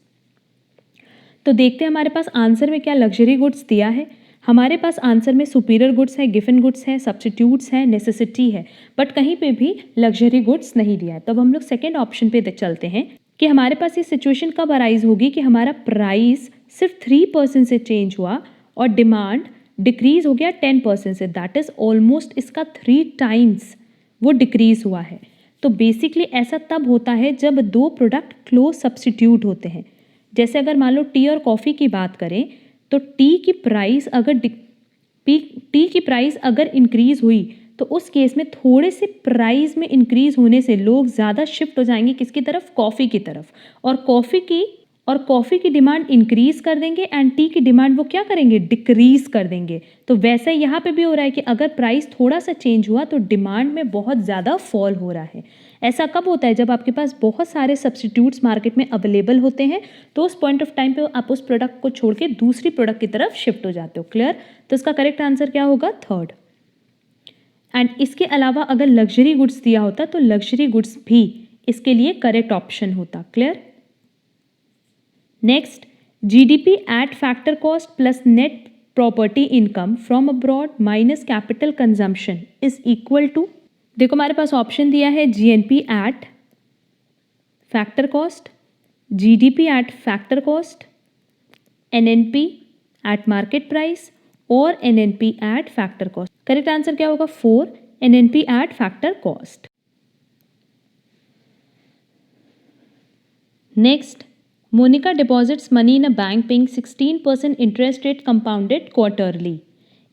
तो देखते हैं हमारे पास आंसर में क्या लग्जरी गुड्स दिया है। हमारे पास आंसर में सुपीरियर गुड्स है, गिफन गुड्स है, सब्स्टिट्यूट्स है, नेसेसिटी है, बट कहीं पे भी लग्जरी गुड्स नहीं दिया है। तब हम लोग सेकेंड ऑप्शन पे चलते हैं कि हमारे पास ये सिचुएशन कब अराइज होगी कि हमारा प्राइस सिर्फ 3% से चेंज हुआ और डिमांड डिक्रीज हो गया 10% से। दैट इज ऑलमोस्ट इसका 3 टाइम्स वो डिक्रीज हुआ है। तो बेसिकली ऐसा तब होता है जब दो प्रोडक्ट क्लोज सब्स्टिट्यूट होते हैं। जैसे अगर मान लो टी और कॉफ़ी की बात करें तो टी की प्राइस अगर इंक्रीज हुई तो उस केस में थोड़े से प्राइस में इंक्रीज होने से लोग ज़्यादा शिफ्ट हो जाएंगे किसकी तरफ? कॉफ़ी की तरफ। और कॉफ़ी की डिमांड इंक्रीज कर देंगे एंड टी की डिमांड वो क्या करेंगे? डिक्रीज कर देंगे। तो वैसा ही यहाँ पे भी हो रहा है कि अगर प्राइस थोड़ा सा चेंज हुआ तो डिमांड में बहुत ज़्यादा फॉल हो रहा है। ऐसा कब होता है? जब आपके पास बहुत सारे सब्स्टिट्यूट्स मार्केट में अवेलेबल होते हैं तो उस पॉइंट ऑफ टाइम पे आप उस प्रोडक्ट को छोड़ के दूसरी प्रोडक्ट की तरफ शिफ्ट हो जाते हो। क्लियर? तो इसका करेक्ट आंसर क्या होगा? थर्ड। एंड इसके अलावा अगर लग्जरी गुड्स दिया होता तो लग्जरी गुड्स भी इसके लिए करेक्ट ऑप्शन होता। Clear? Next, GDP at factor cost plus net property income from abroad minus capital consumption is equal to. देखो हमारे पास ऑप्शन दिया है GNP at factor cost, GDP at factor cost, NNP at market price और NNP at factor cost. Correct answer क्या होगा? 4, NNP at factor cost. Next, Monica deposits money in a bank paying 16% interest rate compounded quarterly.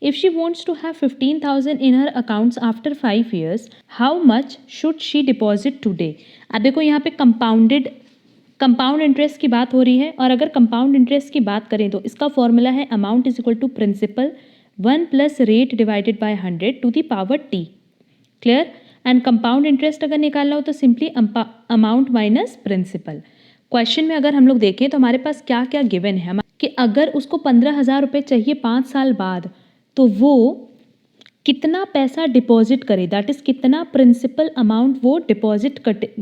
If she wants to have 15,000 in her accounts after 5 years, how much should she deposit today? अब देखो यहाँ पे compound interest की बात हो रही है और अगर कंपाउंड इंटरेस्ट की बात करें तो इसका फॉर्मूला है amount is equal to principal 1 plus rate divided by 100 to the power T. Clear? And compound interest अगर निकालना हो तो simply amount minus principal. Question में अगर हम लोग देखें तो हमारे पास क्या क्या गिवन है कि अगर उसको 15,000 रुपये चाहिए 5 साल बाद तो वो कितना पैसा डिपॉजिट करे, दैट इज कितना प्रिंसिपल अमाउंट वो डिपॉजिट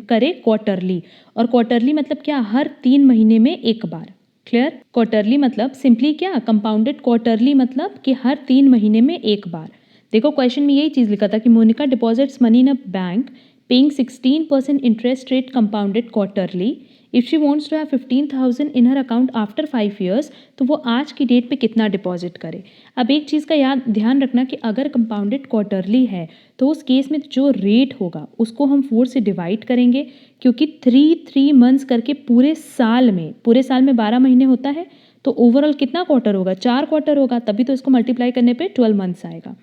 करे क्वार्टरली। और क्वार्टरली मतलब क्या? हर 3 महीने में एक बार। क्लियर? क्वार्टरली मतलब सिंपली क्या? कंपाउंडेड क्वार्टरली मतलब कि हर 3 महीने में एक बार। देखो क्वेश्चन में यही चीज़ लिखा था कि Monica deposits money in a bank paying 16% interest rate compounded quarterly. If she wants to have 15,000 in her account after 5 years तो वो आज की डेट पे कितना डिपॉजिट करे। अब एक चीज़ का ध्यान रखना कि अगर कंपाउंडेड क्वार्टरली है तो उस केस में जो रेट होगा उसको हम 4 से डिवाइड करेंगे क्योंकि 3 मंथ्स करके पूरे साल में 12 महीने होता है तो ओवरऑल कितना क्वार्टर होगा? 4 क्वार्टर होगा, तभी तो इसको मल्टीप्लाई करने पे 12 मंथ्स आएगा।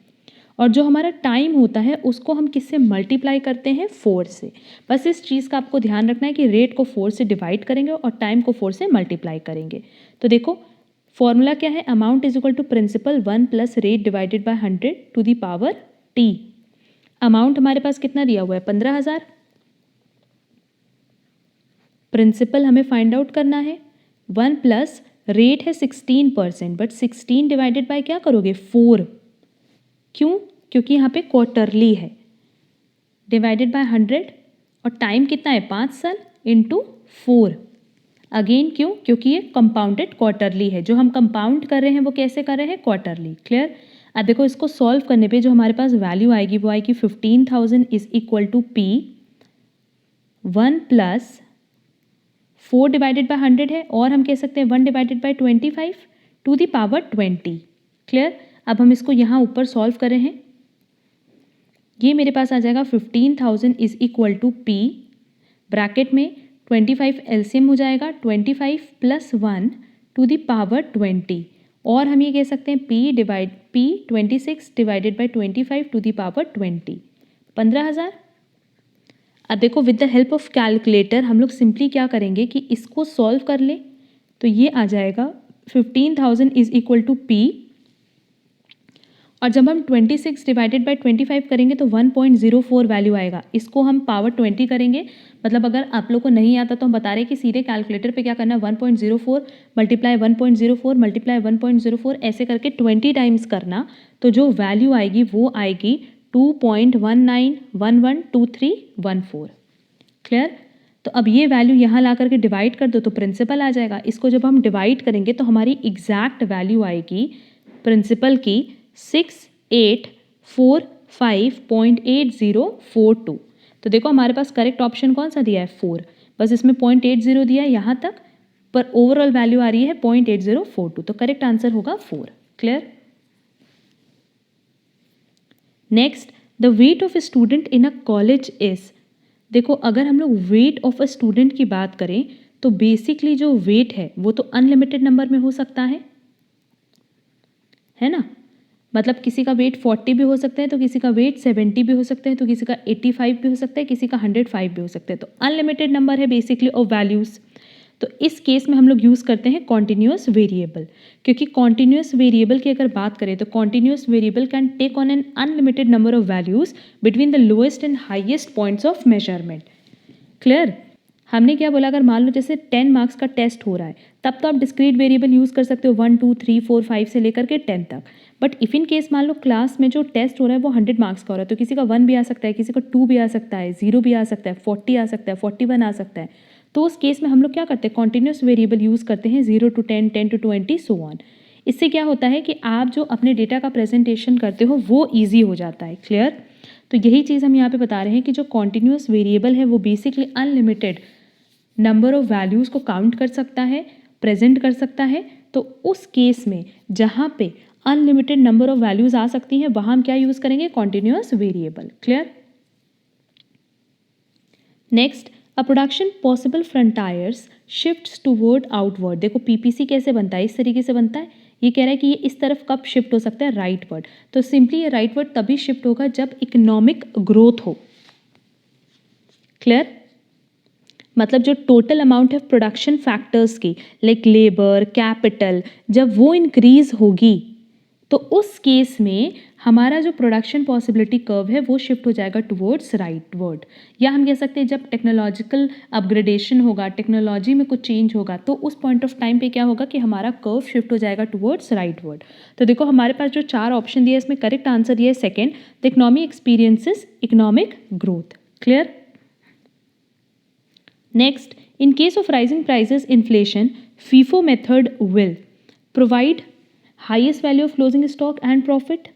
और जो हमारा टाइम होता है उसको हम किससे मल्टीप्लाई करते हैं? 4 से। बस इस चीज़ का आपको ध्यान रखना है कि रेट को 4 से डिवाइड करेंगे और टाइम को 4 से मल्टीप्लाई करेंगे। तो देखो फॉर्मूला क्या है? Amount is equal to principal 1 plus rate divided by 100 to the power T. Amount हमारे पास कितना दिया हुआ है? 15,000। प्रिंसिपल हमें फाइंड आउट करना है 1 प्लस रेट है 16%, बट 16 डिवाइडेड बाय क्या करोगे? 4। क्यों? क्योंकि यहाँ पे क्वार्टरली है। डिवाइडेड बाय 100 और टाइम कितना है? 5 साल इंटू 4। अगेन क्यों? क्योंकि ये कंपाउंडेड क्वार्टरली है। जो हम कंपाउंड कर रहे हैं वो कैसे कर रहे हैं? क्वार्टरली। क्लियर? अब देखो इसको सॉल्व करने पे जो हमारे पास वैल्यू आएगी वो आएगी 15,000 is equal to P 1 plus 4 divided by 100 है और हम कह सकते हैं 1 divided by 25 to the power 20। Clear? अब हम इसको यहाँ ऊपर सॉल्व कर रहे हैं। ये मेरे पास आ जाएगा 15,000 is equal to P bracket में 25 एलसीएम हो जाएगा 25 प्लस 1 टू द पावर 20 और हम ये कह सकते हैं P 26 divided by 25 to the power 20 15,000। अब देखो with the help of calculator हम लोग सिंपली क्या करेंगे कि इसको सॉल्व कर ले तो ये आ जाएगा 15,000 इज इक्वल टू P, और जब हम 26 डिवाइडेड बाय 25 करेंगे तो 1.04 वैल्यू आएगा। इसको हम पावर 20 करेंगे, मतलब अगर आप लोग को नहीं आता तो हम बता रहे हैं कि सीधे कैलकुलेटर पे क्या करना है, 1.04 मल्टीप्लाई 1.04 मल्टीप्लाई 1.04 ऐसे करके 20 टाइम्स करना, तो जो वैल्यू आएगी वो आएगी 2.19112314। क्लियर? तो अब ये वैल्यू यहाँ ला करके डिवाइड कर दो तो प्रिंसिपल आ जाएगा। इसको जब हम डिवाइड करेंगे तो हमारी एग्जैक्ट वैल्यू आएगी प्रिंसिपल की 6845.8042। तो देखो हमारे पास करेक्ट ऑप्शन कौन सा दिया है, 4, बस इसमें 0.80 दिया है यहाँ तक, पर ओवरऑल वैल्यू आ रही है 0.8042, तो करेक्ट आंसर होगा 4। Clear? Next, the weight of a student in a college is, देखो अगर हम लोग वेट ऑफ अ स्टूडेंट की बात करें तो बेसिकली जो वेट है वो तो अनलिमिटेड नंबर में हो सकता है ना, मतलब किसी का वेट 40 भी हो सकता है, तो किसी का वेट 70 भी हो सकता है, तो किसी का 85 भी हो सकता है, किसी का 105 भी हो सकता है, तो अनलिमिटेड नंबर है बेसिकली ऑफ वैल्यूज़। तो इस केस में हम लोग यूज़ करते हैं कॉन्टिन्यूस वेरिएबल, क्योंकि कॉन्टिन्यूस वेरिएबल की अगर बात करें तो continuous variable can take on an unlimited number of values between the lowest and highest points of measurement. Clear? हमने क्या बोला, अगर मान लो जैसे 10 मार्क्स का टेस्ट हो रहा है तब तो आप डिस्क्रीट वेरिएबल यूज़ कर सकते हो 1 2 3 4 5 से लेकर के 10 तक, बट इफ़ इन केस मान लो क्लास में जो टेस्ट हो रहा है वो 100 मार्क्स का हो रहा है, तो किसी का 1 भी आ सकता है, किसी का 2 भी आ सकता है, 0 भी आ सकता है, 40 आ सकता है, 41 आ सकता है। तो उस केस में हम लोग क्या करते हैं, कॉन्टिन्यूस वेरिएबल यूज़ करते हैं 0 to 10, 10 to 20 सो ऑन। इससे क्या होता है कि आप जो अपने डेटा का प्रेजेंटेशन करते हो वो ईजी हो जाता है। क्लियर? तो यही चीज़ हम यहाँ पे बता रहे हैं कि जो कॉन्टिन्यूस वेरिएबल है वो basically unlimited number of values को काउंट कर सकता है, प्रेजेंट कर सकता है। तो उस केस में जहाँ पे अनलिमिटेड नंबर ऑफ वैल्यूज़ आ सकती हैं वहाँ हम क्या यूज़ करेंगे, continuous variable. Clear? Next, a production possible frontiers shifts toward outward. देखो पीपीसी कैसे बनता है, इस तरीके से बनता है। ये कह रहा है कि ये इस तरफ कब शिफ्ट हो सकता है, राइट वर्ड। तो सिंपली ये राइट वर्ड तभी शिफ्ट होगा जब इकोनॉमिक ग्रोथ हो। क्लियर? मतलब जो टोटल अमाउंट है प्रोडक्शन फैक्टर्स की, लाइक लेबर, कैपिटल, जब वो इंक्रीज होगी तो उस केस में हमारा जो प्रोडक्शन पॉसिबिलिटी कर्व है वो शिफ्ट हो जाएगा टुवर्ड्स राइट वर्ड। या हम कह सकते हैं जब टेक्नोलॉजिकल अपग्रेडेशन होगा, टेक्नोलॉजी में कुछ चेंज होगा, तो उस पॉइंट ऑफ टाइम पे क्या होगा कि हमारा कर्व शिफ्ट हो जाएगा टुवर्ड्स राइट वर्ड। तो देखो हमारे पास जो 4 ऑप्शन दिए इसमें करेक्ट आंसर ये है second, the economy experiences economic growth. Clear? Next, in case of rising prices, inflation, FIFO method will provide highest value of closing stock and profit,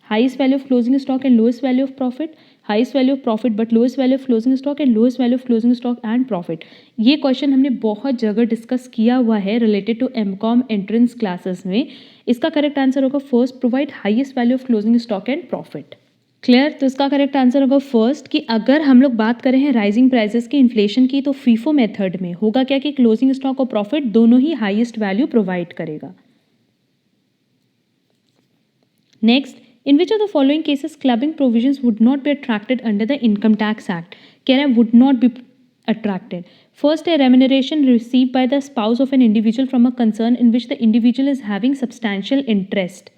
highest value of closing stock and lowest value of profit, highest value of profit but lowest value of closing stock and lowest value of closing stock and profit। ये question हमने बहुत जगह discuss किया हुआ है related to MCom entrance classes में। इसका correct answer होगा first, provide highest value of closing stock and profit. Clear? तो इसका करेक्ट आंसर होगा फर्स्ट कि अगर हम लोग बात करें हैं राइजिंग प्राइसेस की, इन्फ्लेशन की, तो फीफो मेथड में होगा क्या कि क्लोजिंग स्टॉक और प्रॉफिट दोनों ही हाईएस्ट वैल्यू प्रोवाइड करेगा। Next, in which of the following cases clubbing provisions would not be attracted under the income tax act. कह रहा है would not be attracted. First, a remuneration received by the spouse of an individual from a concern in which the individual is having substantial interest.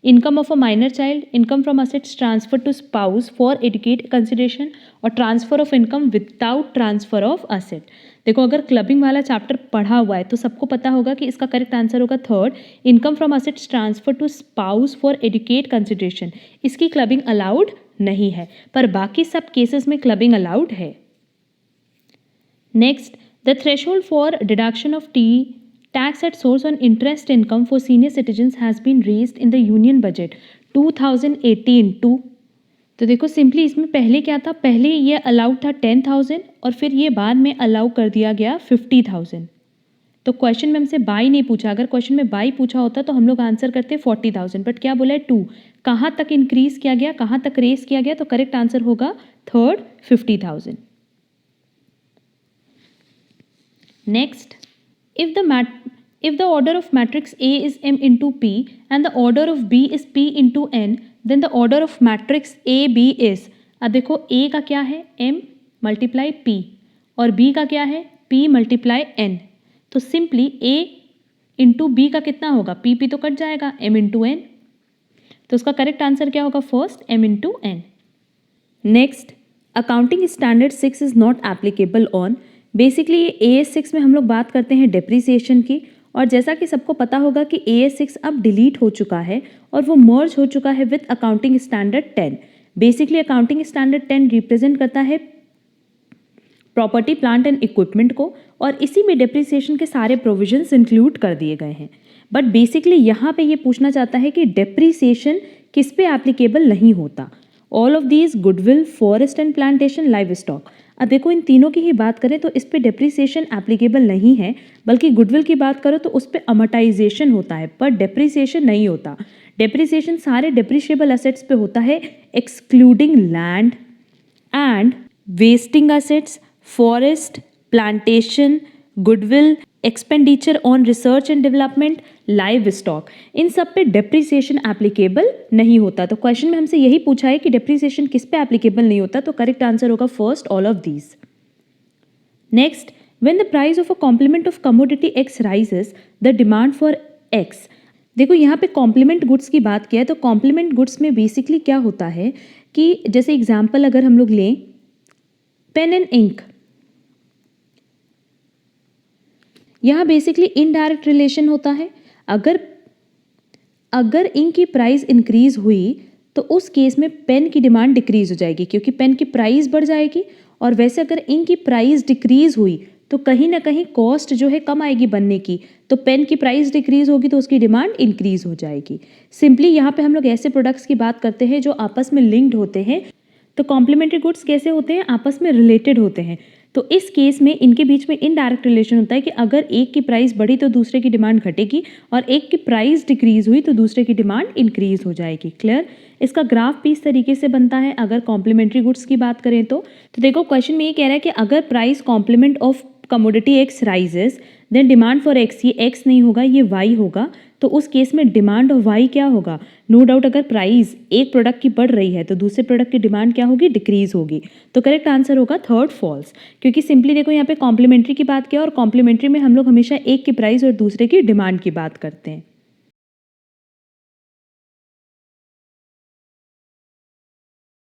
Income of a minor child, income from assets transferred to spouse for educate consideration, और transfer of income without transfer of asset. देखो अगर clubbing वाला chapter पढ़ा हुआ है तो सबको पता होगा कि इसका करेक्ट आंसर होगा third, income from assets transfer to spouse for educate consideration. इसकी क्लबिंग अलाउड नहीं है, पर बाकी सब केसेस में क्लबिंग अलाउड है। Next, the threshold for deduction of tax at source on interest income for senior citizens has been raised in the Union Budget 2018 to, तो देखो सिंपली इसमें पहले क्या था, पहले ये अलाउड था 10,000 और फिर ये बाद में अलाउ कर दिया गया 50,000। तो क्वेश्चन में हमसे बाई नहीं पूछा, अगर क्वेश्चन में बाई पूछा होता तो हम लोग आंसर करते 40,000, बट क्या बोला है 2। कहाँ तक इंक्रीज किया गया, कहाँ तक रेस किया गया, तो करेक्ट आंसर होगा third 50,000। Next, if the order of matrix A is M into P and the order of B is P into N, then the order of matrix A B is, अब देखो A का क्या है M multiply P और B का क्या है P multiply N। तो सिंपली A इंटू बी का कितना होगा, पी पी तो कट जाएगा, एम इंटू एन। तो उसका करेक्ट आंसर क्या होगा, first M into N. Next, accounting standard 6 is not applicable on. Basically ये AS6 में हम लोग बात करते हैं डेप्रीसिएशन की, और जैसा कि सबको पता होगा कि AS6 अब डिलीट हो चुका है और वो मर्ज हो चुका है with accounting standard 10। Basically accounting standard 10 represent करता है प्रॉपर्टी, प्लांट एंड इक्विपमेंट को, और इसी में डेप्रीसिएशन के सारे प्रोविजंस इंक्लूड कर दिए गए हैं। बट बेसिकली यहाँ पे ये पूछना चाहता है कि डेप्रीसिएशन किस पे एप्लीकेबल नहीं होता। All of these, goodwill, forest and plantation, live stock. अब देखो इन तीनों की ही बात करें तो इस पे डेप्रीसिएशन एप्लीकेबल नहीं है, बल्कि गुडविल की बात करो तो उस पे अमोर्टाइजेशन होता है, पर डेप्रीसिएशन नहीं होता। डेप्रीसिएशन सारे डेप्रीशिएबल असेट्स पे होता है excluding land and wasting assets, forest, plantation, goodwill, expenditure on research and development, livestock. इन सब पे डेप्रीसिएशन एप्लीकेबल नहीं होता। तो क्वेश्चन में हमसे यही पूछा है कि डेप्रीसिएशन किस पे एप्लीकेबल नहीं होता, तो करेक्ट आंसर होगा first all of these. Next, when the price of a compliment of commodity X rises the demand for x. देखो यहाँ पे कॉम्प्लीमेंट गुड्स की बात किया है, तो कॉम्प्लीमेंट गुड्स में बेसिकली क्या होता है कि जैसे एग्जाम्पल अगर हम लोग लें पेन एंड इंक, यहाँ बेसिकली इनडायरेक्ट रिलेशन होता है। अगर इंक की प्राइस इंक्रीज हुई तो उस केस में पेन की डिमांड डिक्रीज हो जाएगी, क्योंकि पेन की प्राइस बढ़ जाएगी। और वैसे अगर इंक की प्राइस डिक्रीज हुई तो कहीं ना कहीं कॉस्ट जो है कम आएगी बनने की, तो पेन की प्राइस डिक्रीज होगी तो उसकी डिमांड इंक्रीज हो जाएगी। सिंपली यहाँ पे हम लोग ऐसे प्रोडक्ट्स की बात करते हैं जो आपस में लिंक्ड होते हैं। तो कॉम्प्लीमेंट्री गुड्स कैसे होते हैं, आपस में रिलेटेड होते हैं। तो इस केस में इनके बीच में इनडायरेक्ट रिलेशन होता है कि अगर एक की प्राइस बढ़ी तो दूसरे की डिमांड घटेगी, और एक की प्राइस डिक्रीज हुई तो दूसरे की डिमांड इंक्रीज हो जाएगी। क्लियर? इसका ग्राफ भी इस तरीके से बनता है अगर कॉम्प्लीमेंट्री गुड्स की बात करें तो देखो क्वेश्चन में ये कह रहा है कि अगर price complement of commodity X rises then demand for X, ये एक्स नहीं होगा ये वाई होगा, तो उस केस में डिमांड ऑफ वाई क्या होगा। नो डाउट अगर प्राइस एक प्रोडक्ट की बढ़ रही है तो दूसरे प्रोडक्ट की डिमांड क्या होगी, डिक्रीज होगी। तो करेक्ट आंसर होगा थर्ड फॉल्स, क्योंकि सिंपली देखो यहाँ पे कॉम्प्लीमेंट्री की बात किया और कॉम्प्लीमेंट्री में हम लोग हमेशा एक की प्राइस और दूसरे की डिमांड की बात करते हैं।